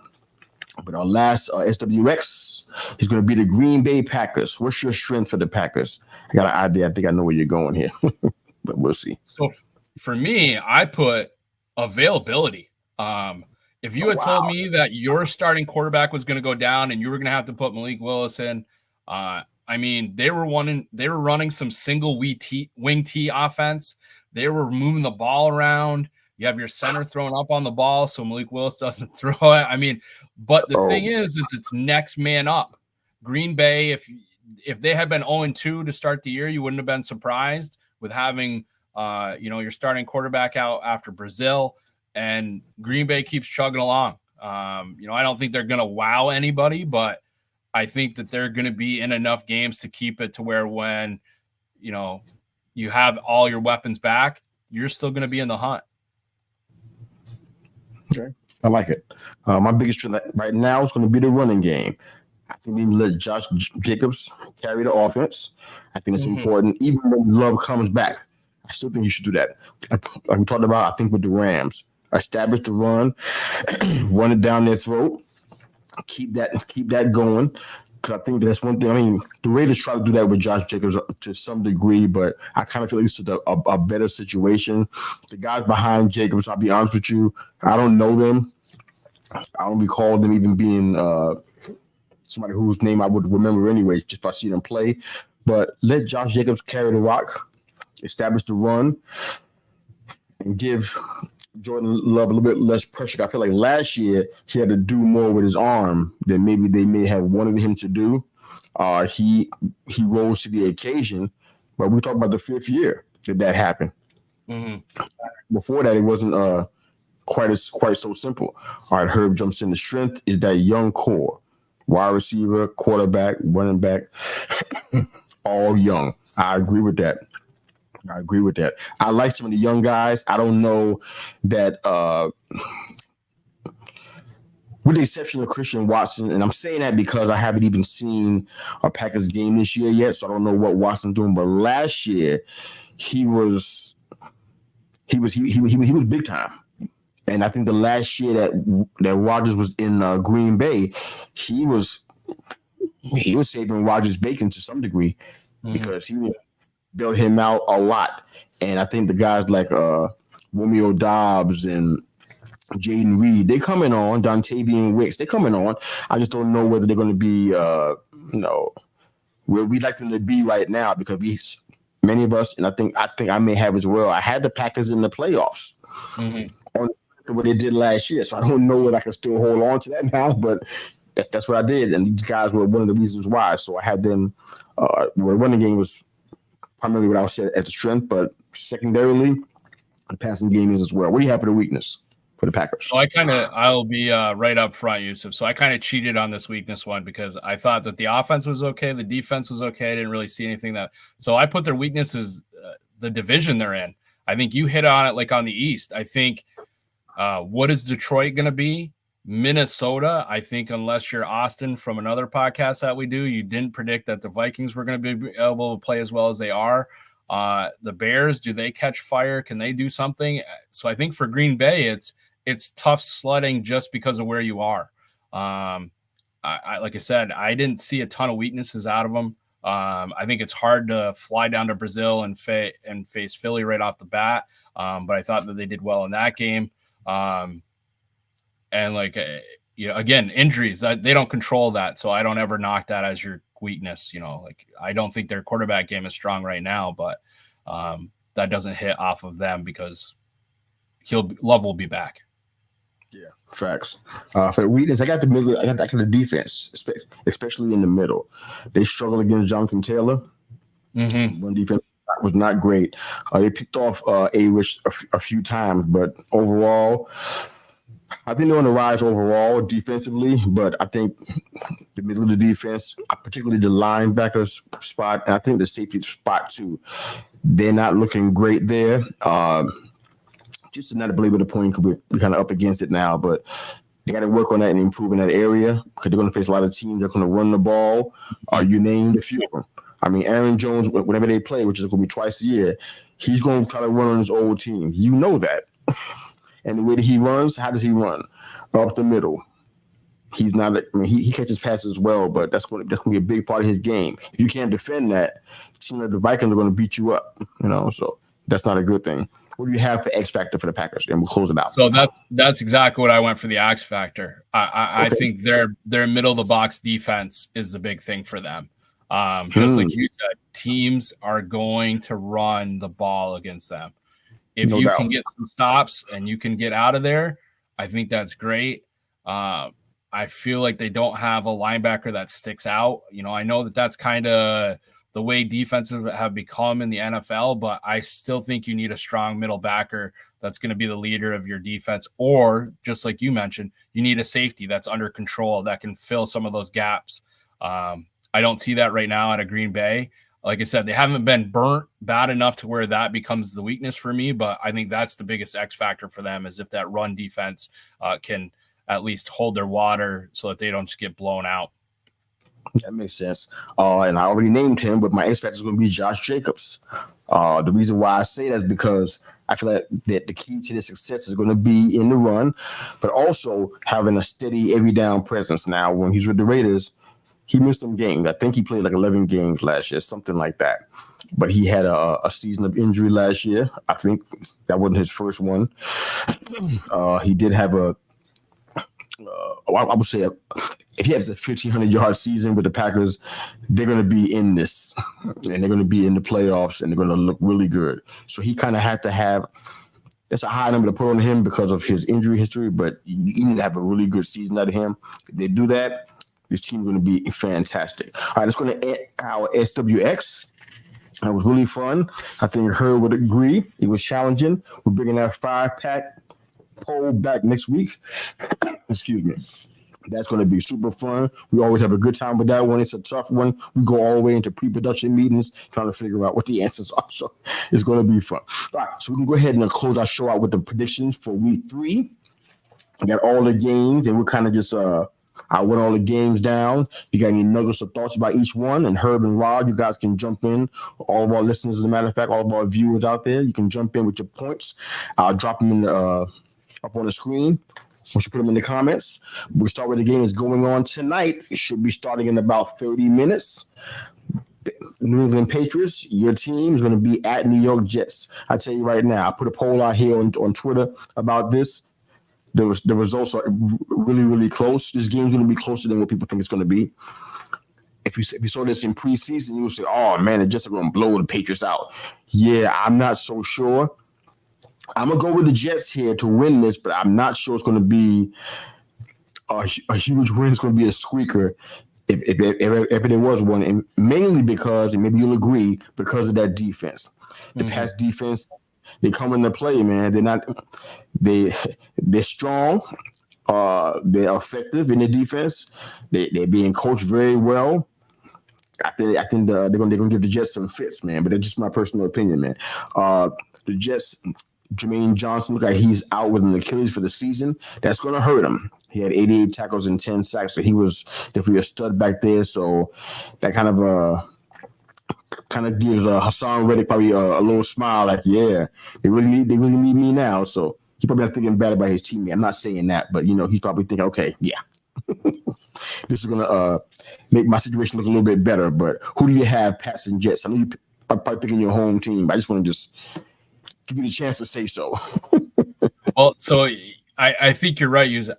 But our last SWX is going to be the Green Bay Packers. What's your strength for the Packers? I got an idea. I think I know where you're going here, but we'll see. So for me, I put availability. If you had told me that your starting quarterback was going to go down and you were going to have to put Malik Willis in, I mean, they were running some single wing T offense. They were moving the ball around. You have your center throwing up on the ball so Malik Willis doesn't throw it. I mean, but the thing is it's next man up. Green Bay, if they had been 0-2 to start the year, you wouldn't have been surprised with having your starting quarterback out after Brazil, and Green Bay keeps chugging along. I don't think they're going to wow anybody, but I think that they're going to be in enough games to keep it to where when, you have all your weapons back, you're still going to be in the hunt. Okay. I like it. My biggest strength right now is going to be the running game. I think we let Josh Jacobs carry the offense. I think it's important. Even when Love comes back, I still think you should do that. Like we talked about, I think with the Rams, establish the run, run it down their throat. Keep that going. because I think that's one thing. I mean, the Raiders try to do that with Josh Jacobs to some degree, but I kind of feel like it's a better situation. The guys behind Jacobs, I'll be honest with you, I don't know them. I don't recall them even being somebody whose name I would remember anyway, just by seeing them play. But let Josh Jacobs carry the rock, establish the run, and give Jordan Love a little bit less pressure. I feel like last year he had to do more with his arm than maybe they may have wanted him to do. He rose to the occasion, but we talk about the fifth year that happened. Mm-hmm. Before that, it wasn't quite so simple. All right, Herb jumps in. The strength is that young core, wide receiver, quarterback, running back, all young. I agree with that. I like some of the young guys. I don't know that, with the exception of Christian Watson, and I'm saying that because I haven't even seen a Packers game this year yet, so I don't know what Watson's doing. But last year, he was big time. And I think the last year that Rodgers was in Green Bay, he was saving Rodgers' bacon to some degree because he was built him out a lot. And I think the guys like Romeo Dobbs and Jaden Reed, they coming on. Dontavian Wicks, they coming on. I just don't know whether they're going to be, where we'd like them to be right now because many of us, and I think I may have as well. I had the Packers in the playoffs on what they did last year, so I don't know whether I can still hold on to that now. But that's what I did, and these guys were one of the reasons why. So I had them. The running game was primarily what I would say as a strength, but secondarily, the passing game is as well. What do you have for the weakness for the Packers? So I'll be right up front, Yusuf. So I kind of cheated on this weakness one because I thought that the offense was okay, the defense was okay. I didn't really see anything so I put their weakness as the division they're in. I think you hit on it like on the East. I think what is Detroit going to be? Minnesota, I think, unless you're Austin from another podcast that we do, you didn't predict that the Vikings were going to be able to play as well as they are. The Bears, do they catch fire? Can they do something? So I think for Green Bay, it's tough sledding just because of where you are. I like I said, I didn't see a ton of weaknesses out of them. I think it's hard to fly down to Brazil and face Philly right off the bat. But I thought that they did well in that game. And again, injuries that they don't control that. So I don't ever knock that as your weakness. I don't think their quarterback game is strong right now, but that doesn't hit off of them because Love will be back. Yeah, facts. For the weakness, I got the middle. I got the defense, especially in the middle. They struggled against Jonathan Taylor. One defense was not great. They picked off A-Rich a few times, but overall, I think they're on the rise overall defensively. But I think the middle of the defense, particularly the linebackers spot, and I think the safety spot too, they're not looking great there. Just not to belabor the point because we're kind of up against it now, but they got to work on that and improve in that area because they're going to face a lot of teams that are going to run the ball. You named a few of them. I mean, Aaron Jones, whenever they play, which is going to be twice a year, he's going to try to run on his old team. You know that. And the way that he runs, how does he run? Up the middle. He's not. I mean, he catches passes well, but that's going to be a big part of his game. If you can't defend that, team like the Vikings are going to beat you up. So that's not a good thing. What do you have for X factor for the Packers? And we'll close it out. So that's exactly what I went for the X factor. I think their middle of the box defense is the big thing for them. Just like you said, teams are going to run the ball against them. If you can get some stops and you can get out of there, I think that's great. I feel like they don't have a linebacker that sticks out. I know that's kind of the way defenses have become in the NFL, but I still think you need a strong middle backer that's going to be the leader of your defense. Or just like you mentioned, you need a safety that's under control that can fill some of those gaps. I don't see that right now out of Green Bay. Like I said, they haven't been burnt bad enough to where that becomes the weakness for me, but I think that's the biggest X factor for them is if that run defense can at least hold their water so that they don't just get blown out. That makes sense. And I already named him, but my X factor is going to be Josh Jacobs. The reason why I say that is because I feel like that the key to their success is going to be in the run, but also having a steady every down presence. Now, when he's with the Raiders, he missed some games. I think he played like 11 games last year, something like that. But he had a season of injury last year. I think that wasn't his first one. He did have I would say, if he has a 1,500-yard season with the Packers, they're going to be in this, and they're going to be in the playoffs, and they're going to look really good. So he kind of had to have. That's a high number to put on him because of his injury history, but you need to have a really good season out of him. If they do that, this team's going to be fantastic. All right, let's go to our SWX. That was really fun. I think Herb would agree. It was challenging. We're bringing that 5-pack poll back next week. Excuse me. That's going to be super fun. We always have a good time with that one. It's a tough one. We go all the way into pre-production meetings trying to figure out what the answers are. So it's going to be fun. All right, so we can go ahead and close our show out with the predictions for week 3. We got all the games, and we're kind of just I went all the games down. You got any nuggets or thoughts about each one? And Herb and Rod, you guys can jump in. All of our listeners, as a matter of fact, all of our viewers out there, you can jump in with your points. I'll drop them in up on the screen. Once you put them in the comments, we'll start with the game that's going on tonight. It should be starting in about 30 minutes. The New England Patriots, your team is going to be at New York Jets. I tell you right now, I put a poll out here on Twitter about this. The results are really, really close. This game's going to be closer than what people think it's going to be. If you saw this in preseason, you would say, oh, man, the Jets are going to blow the Patriots out. Yeah, I'm not so sure. I'm going to go with the Jets here to win this, but I'm not sure it's going to be a huge win. It's going to be a squeaker if there was one, and mainly because, and maybe you'll agree, because of that defense. The pass defense, they come into play, man. They're strong. They're effective in the defense. They're being coached very well. I think they're gonna give the Jets some fits, man. But that's just my personal opinion, man. The Jets, Jermaine Johnson, look like he's out with an Achilles for the season. That's gonna hurt him. He had 88 tackles and 10 sacks, so he was definitely a stud back there. So that kind of gives Hassan Reddick probably a little smile, like, yeah, they really need me now. So he's probably not thinking bad about his teammate. I'm not saying that, but he's probably thinking, okay, yeah, this is gonna make my situation look a little bit better. But who do you have, Pats and Jets? I know you probably picking your home team, but I just want to give you the chance to say so. Well, so I think you're right, Yuz.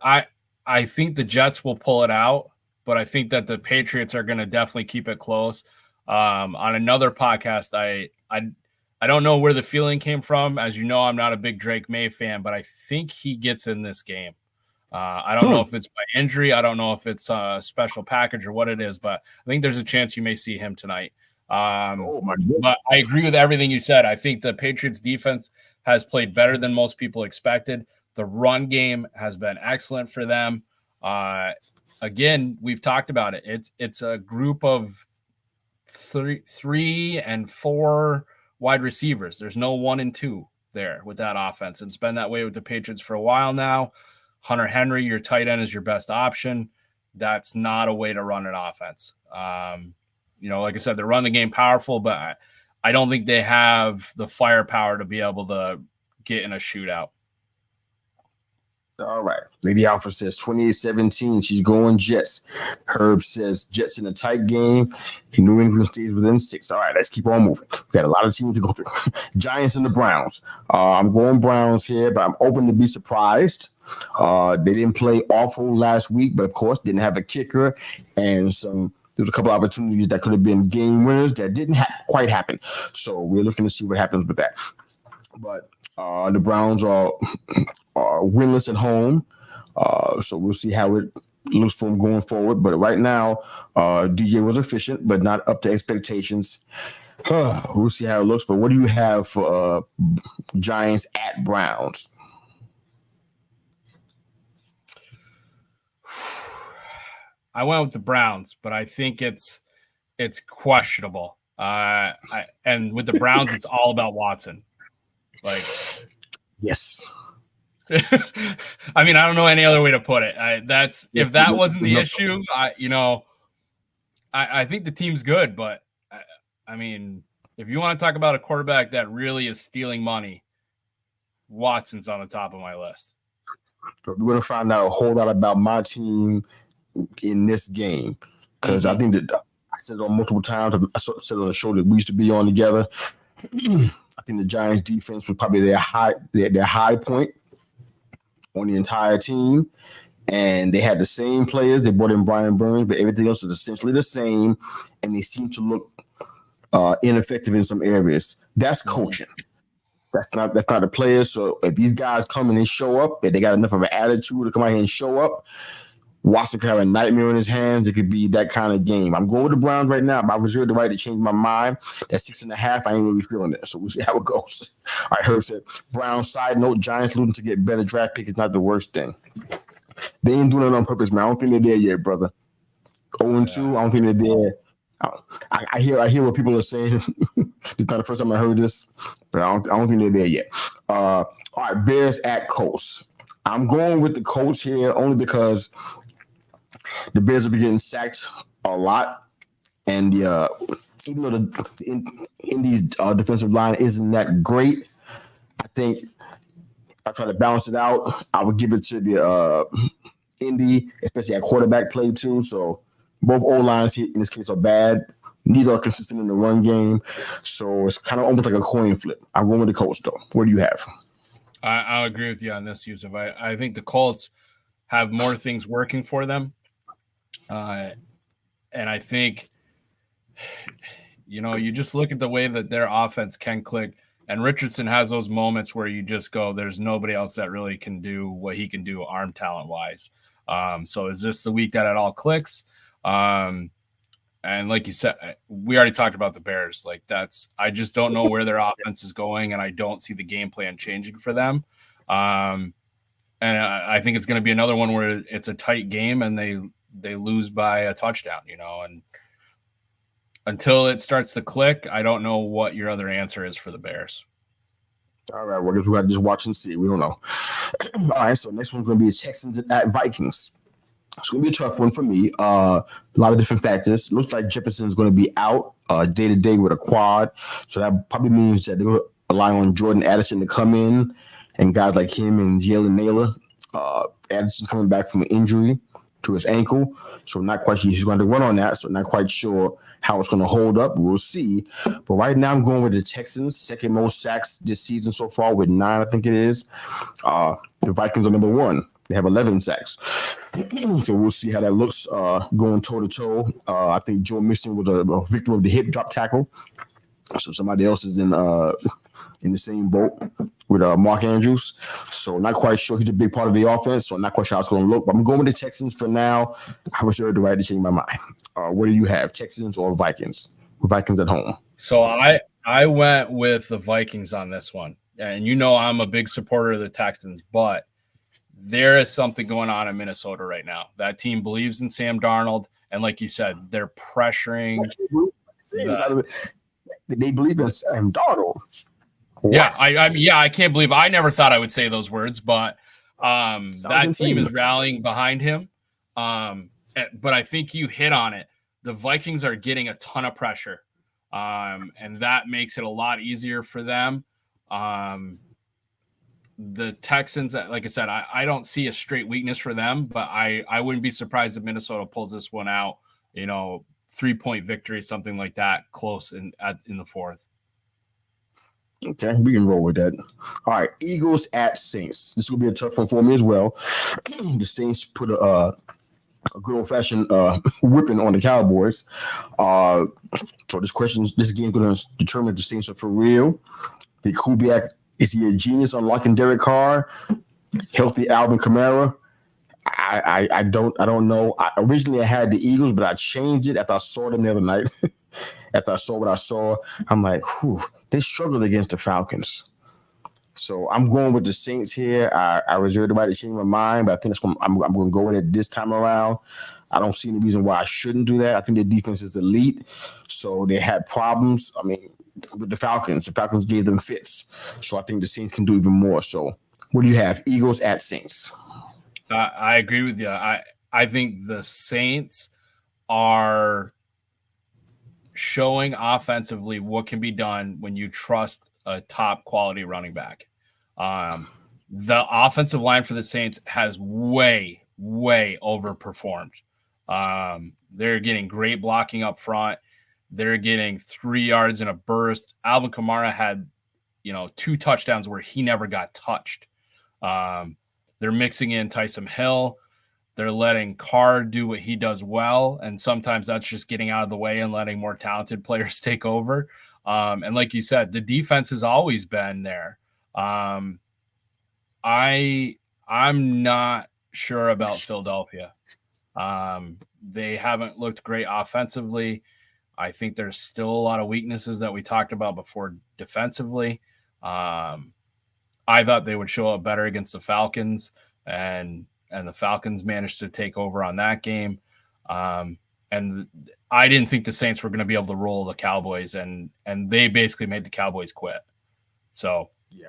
I think the Jets will pull it out, but I think that the Patriots are going to definitely keep it close. On another podcast, I don't know where the feeling came from. As you know, I'm not a big Drake May fan, but I think he gets in this game. I don't know if it's by injury. I don't know if it's a special package or what it is, but I think there's a chance you may see him tonight. But I agree with everything you said. I think the Patriots defense has played better than most people expected. The run game has been excellent for them. Again, we've talked about it. It's a group of three and four wide receivers. There's no 1 and 2 there with that offense. And it's been that way with the Patriots for a while now. Hunter Henry, your tight end, is your best option. That's not a way to run an offense. Like I said, they run the game powerful, but I don't think they have the firepower to be able to get in a shootout. All right. Lady Alpha says 28-17. She's going Jets. Herb says Jets in a tight game. New England stays within 6. All right, let's keep on moving. We've got a lot of teams to go through. Giants and the Browns. I'm going Browns here, but I'm open to be surprised. They didn't play awful last week, but of course didn't have a kicker, and there was a couple opportunities that could have been game winners that didn't quite happen. So we're looking to see what happens with that. But the Browns are winless at home, so we'll see how it looks for them going forward. But right now, DJ was efficient, but not up to expectations. We'll see how it looks. But what do you have for Giants at Browns? I went with the Browns, but I think it's questionable. And with the Browns, it's all about Watson. Like, yes. I mean, I don't know any other way to put it. If that wasn't the issue, I think the team's good, but I mean, if you want to talk about a quarterback that really is stealing money, Watson's on the top of my list. We're going to find out a whole lot about my team in this game. because I think that I said it on multiple times. I said it on the show that we used to be on together. I think the Giants defense was probably their high point on the entire team. And they had the same players. They brought in Brian Burns, but everything else is essentially the same. And they seem to look ineffective in some areas. That's coaching. That's not the players. So if these guys come and they show up, if they got enough of an attitude to come out here and show up, Watson could have a nightmare in his hands. It could be that kind of game. I'm going with the Browns right now, but I reserve the right to change my mind. That 6.5, I ain't really feeling it. So we'll see how it goes. All right, Herb said, Browns side note, Giants losing to get better draft pick is not the worst thing. They ain't doing it on purpose, man. I don't think they're there yet, brother. 0-2, I don't think they're there. I hear what people are saying. It's not the first time I heard this, but I don't think they're there yet. All right, Bears at Colts. I'm going with the Colts here only because the Bears have been getting sacked a lot, and even though the Indy's defensive line isn't that great, I think if I try to balance it out, I would give it to the Indy, especially at quarterback play too. So both O-lines in this case are bad. Neither are consistent in the run game. So it's kind of almost like a coin flip. I'm going with the Colts, though. What do you have? I'll agree with you on this, Yusuf. I think the Colts have more things working for them. And I think, you just look at the way that their offense can click. And Richardson has those moments where you just go, there's nobody else that really can do what he can do arm talent-wise. So is this the week that it all clicks? And like you said, we already talked about the Bears. I just don't know where their offense is going, and I don't see the game plan changing for them. And I think it's going to be another one where it's a tight game and they lose by a touchdown, and until it starts to click, I don't know what your other answer is for the Bears. All right, well, I guess we got to just watch and see. We don't know. All right, so next one's going to be Texans at Vikings. It's going to be a tough one for me. A lot of different factors. Looks like Jefferson's going to be out day-to-day with a quad. So that probably means that they're going to rely on Jordan Addison to come in and guys like him and Jalen Naylor. Addison's coming back from an injury to his ankle. So not quite sure he's going to run on that. So not quite sure how it's going to hold up. We'll see. But right now I'm going with the Texans. Second most sacks this season so far with 9, I think it is. The Vikings are number 1. They have 11 sacks. So we'll see how that looks going toe-to-toe. I think Joe Mixon was a victim of the hip drop tackle. So somebody else is in the same boat with Mark Andrews. So not quite sure. He's a big part of the offense, so I'm not quite sure how it's going to look. But I'm going with the Texans for now. I reserve the right to change my mind. What do you have, Texans or Vikings? Vikings at home. So I went with the Vikings on this one. And I'm a big supporter of the Texans, but there is something going on in Minnesota right now. That team believes in Sam Darnold, and like you said, they're pressuring. They believe in Sam Darnold. What? Yeah, I can't believe. I never thought I would say those words, but that team is rallying behind him. But I think you hit on it. The Vikings are getting a ton of pressure, and that makes it a lot easier for them. The Texans, like I said, I don't see a straight weakness for them, but I wouldn't be surprised if Minnesota pulls this one out, 3-point victory, something like that, close in the fourth. Okay, we can roll with that. All right, Eagles at Saints. This will be a tough one for me as well. The Saints put a good old-fashioned whipping on the Cowboys. So this game going to determine if the Saints are for real. The Kubiak, is he a genius unlocking Derek Carr? Healthy Alvin Kamara? I don't know. Originally I had the Eagles, but I changed it after I saw them the other night. After I saw what I saw, I'm like, they struggled against the Falcons. So I'm going with the Saints here. I reserve the right to change my mind, but I think I'm going to go with it this time around. I don't see any reason why I shouldn't do that. I think their defense is elite, so they had problems. I mean, with the Falcons gave them fits. So I think the Saints can do even more. So what do you have? Eagles at Saints. I agree with you. I think the Saints are showing offensively what can be done when you trust a top quality running back. The offensive line for the Saints has way overperformed. They're getting great blocking up front. They're getting 3 yards in a burst. Alvin Kamara had, 2 touchdowns where he never got touched. They're mixing in Taysom Hill. They're letting Carr do what he does well, and sometimes that's just getting out of the way and letting more talented players take over. And like you said, the defense has always been there. I'm not sure about Philadelphia. They haven't looked great offensively. I think there's still a lot of weaknesses that we talked about before defensively. I thought they would show up better against the Falcons, and the Falcons managed to take over on that game. And I didn't think the Saints were going to be able to roll the Cowboys, and they basically made the Cowboys quit. So yeah,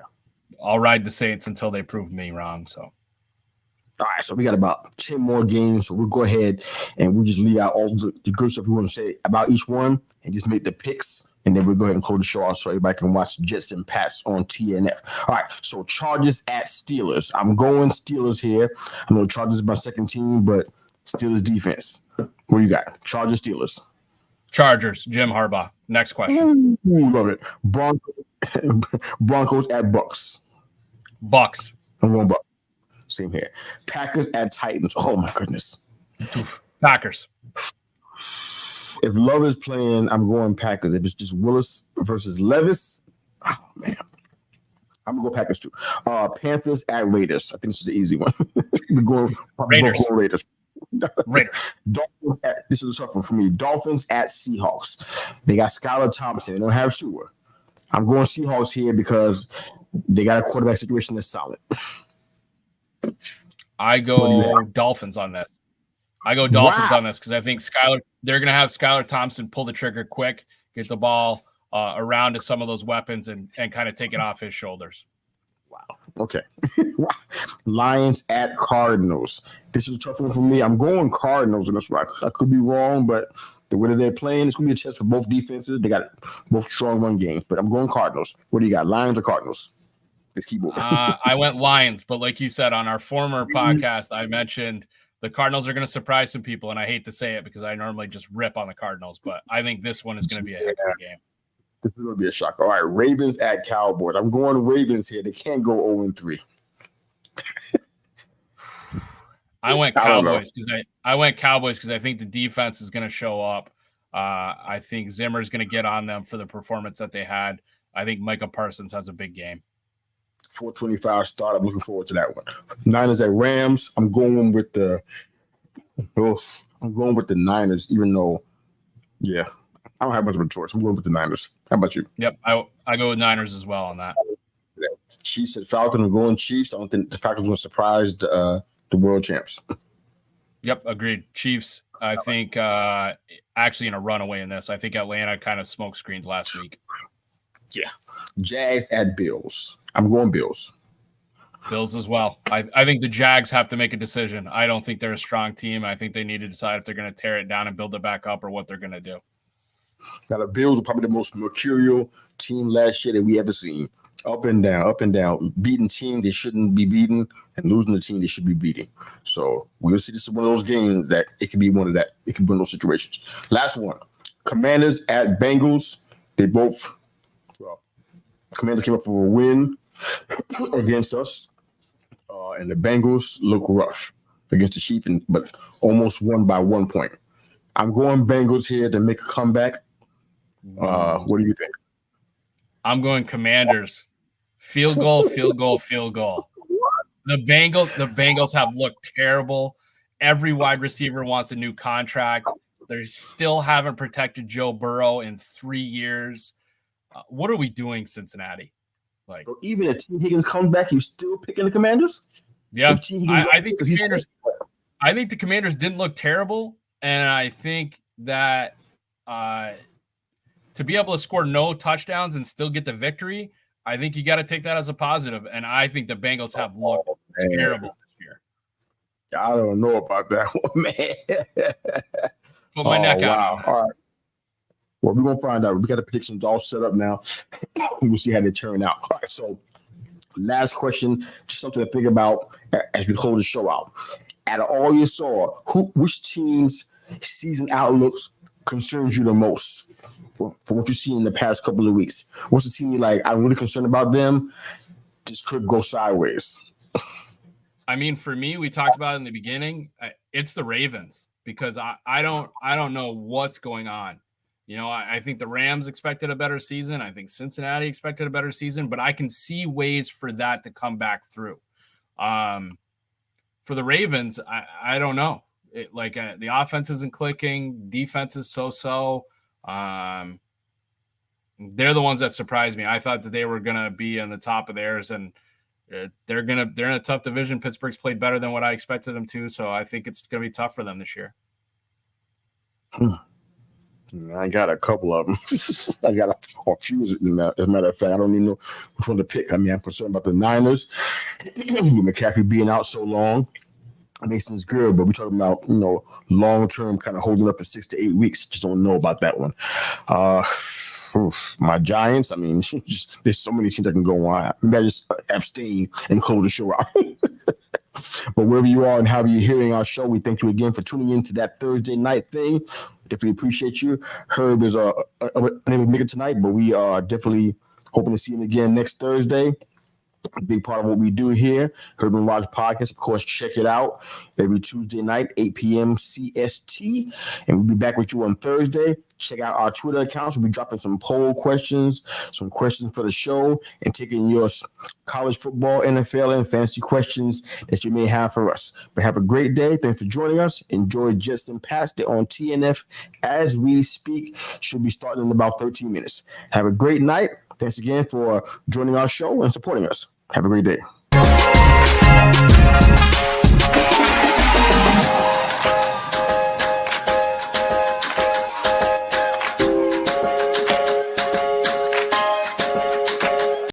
I'll ride the Saints until they prove me wrong. So. All right, so we got about 10 more games, so we'll go ahead and we'll just leave out all the good stuff we want to say about each one and just make the picks, and then we'll go ahead and close the show out so everybody can watch Jets and Pats on TNF. All right, so Chargers at Steelers. I'm going Steelers here. I know Chargers is my second team, but Steelers defense. What do you got? Chargers, Steelers. Chargers, Jim Harbaugh. Next question. Ooh, love it. Broncos at Bucks. Bucks. I'm going Bucks. Same here. Packers at Titans. Oh, my goodness. Packers. If Love is playing, I'm going Packers. If it's just Willis versus Levis, oh, man. I'm going to go Packers, too. Panthers at Raiders. I think this is an easy one. We're going Raiders. Raiders. Dolphins this is a tough one for me. Dolphins at Seahawks. They got Skylar Thompson. They don't have Shua. I'm going Seahawks here because they got a quarterback situation that's solid. I go Dolphins on this. On this because I think they're going to have Skylar Thompson pull the trigger quick, get the ball around to some of those weapons and kind of take it off his shoulders. Wow. Okay. Lions at Cardinals. This is a tough one for me. I'm going Cardinals in this one. I could be wrong, but the way that they're playing, it's going to be a test for both defenses. They got both strong run games, but I'm going Cardinals. What do you got, Lions or Cardinals? Let's keep moving. I went Lions, but like you said on our former podcast, I mentioned the Cardinals are going to surprise some people, and I hate to say it because I normally just rip on the Cardinals, but I think this one is going to be a heck of a game. This is going to be a shock. All right, Ravens at Cowboys. I'm going Ravens here. They can't go 0-3. I went Cowboys because I think the defense is going to show up. I think Zimmer's going to get on them for the performance that they had. I think Micah Parsons has a big game. 425 start. I'm looking forward to that one. Niners at Rams. I'm going with the Niners, even though, I don't have much of a choice. I'm going with the Niners. How about you? Yep, I go with Niners as well on that. Chiefs at Falcons. I'm going Chiefs. I don't think the Falcons will surprise the world champs. Yep, agreed. Chiefs, I think, actually in a runaway in this. I think Atlanta kind of smoke screened last week. Yeah. Jags at Bills. I'm going Bills. Bills as well. I think the Jags have to make a decision. I don't think they're a strong team. I think they need to decide if they're going to tear it down and build it back up or what they're going to do. Now, the Bills are probably the most mercurial team last year that we ever seen. Up and down. Beating team they shouldn't be beating and losing the team they should be beating. So we'll see. This is one of those games that it could be one of that. It could be one of those situations. Last one. Commanders at Bengals. Commanders came up for a win against us. And the Bengals look rough against the Chiefs, but almost won by 1 point. I'm going Bengals here to make a comeback. What do you think? I'm going Commanders. Field goal. The Bengals have looked terrible. Every wide receiver wants a new contract. They still haven't protected Joe Burrow in 3 years. What are we doing, Cincinnati? Like, so even if T. Higgins comes back, you still picking the Commanders? Yeah, I think the Commanders. I think the Commanders didn't look terrible, and I think that to be able to score no touchdowns and still get the victory, I think you got to take that as a positive. And I think the Bengals have looked terrible this year. I don't know about that one, man. Put my neck out. All right. Well, we're going to find out. We got the predictions all set up now. We'll see how they turn out. All right, so last question, just something to think about as we close the show out. Out of all you saw, which teams season outlooks concerns you the most for what you see in the past couple of weeks? What's the team you're like, I'm really concerned about them? This could go sideways. I mean, for me, we talked about it in the beginning. It's the Ravens because I don't know what's going on. You know, I think the Rams expected a better season. I think Cincinnati expected a better season, but I can see ways for that to come back through. For the Ravens, I don't know. The offense isn't clicking. Defense is so-so. They're the ones that surprised me. I thought that they were going to be on the top of theirs, and they're in a tough division. Pittsburgh's played better than what I expected them to, so I think it's going to be tough for them this year. I got a couple of them. I got a few, as a matter of fact. I don't even know which one to pick. I mean, I'm concerned about the Niners. With McCaffrey being out so long, Mason's good, but we're talking about, long-term kind of holding up for 6 to 8 weeks. Just don't know about that one. My Giants, I mean, there's so many teams that can go on. Maybe I just abstain and close the show out. But wherever you are and however you're hearing our show, we thank you again for tuning in to that Thursday night thing. Definitely appreciate you. Herb is unable to make it tonight, but we are definitely hoping to see him again next Thursday. A big part of what we do here, Herb and Raj Podcast. Of course, check it out every Tuesday night, 8 p.m. CST. And we'll be back with you on Thursday. Check out our Twitter accounts. We'll be dropping some poll questions, some questions for the show, and taking your college football, NFL, and fantasy questions that you may have for us. But have a great day. Thanks for joining us. Enjoy Jets and Pats on TNF as we speak. Should be starting in about 13 minutes. Have a great night. Thanks again for joining our show and supporting us. Have a great day.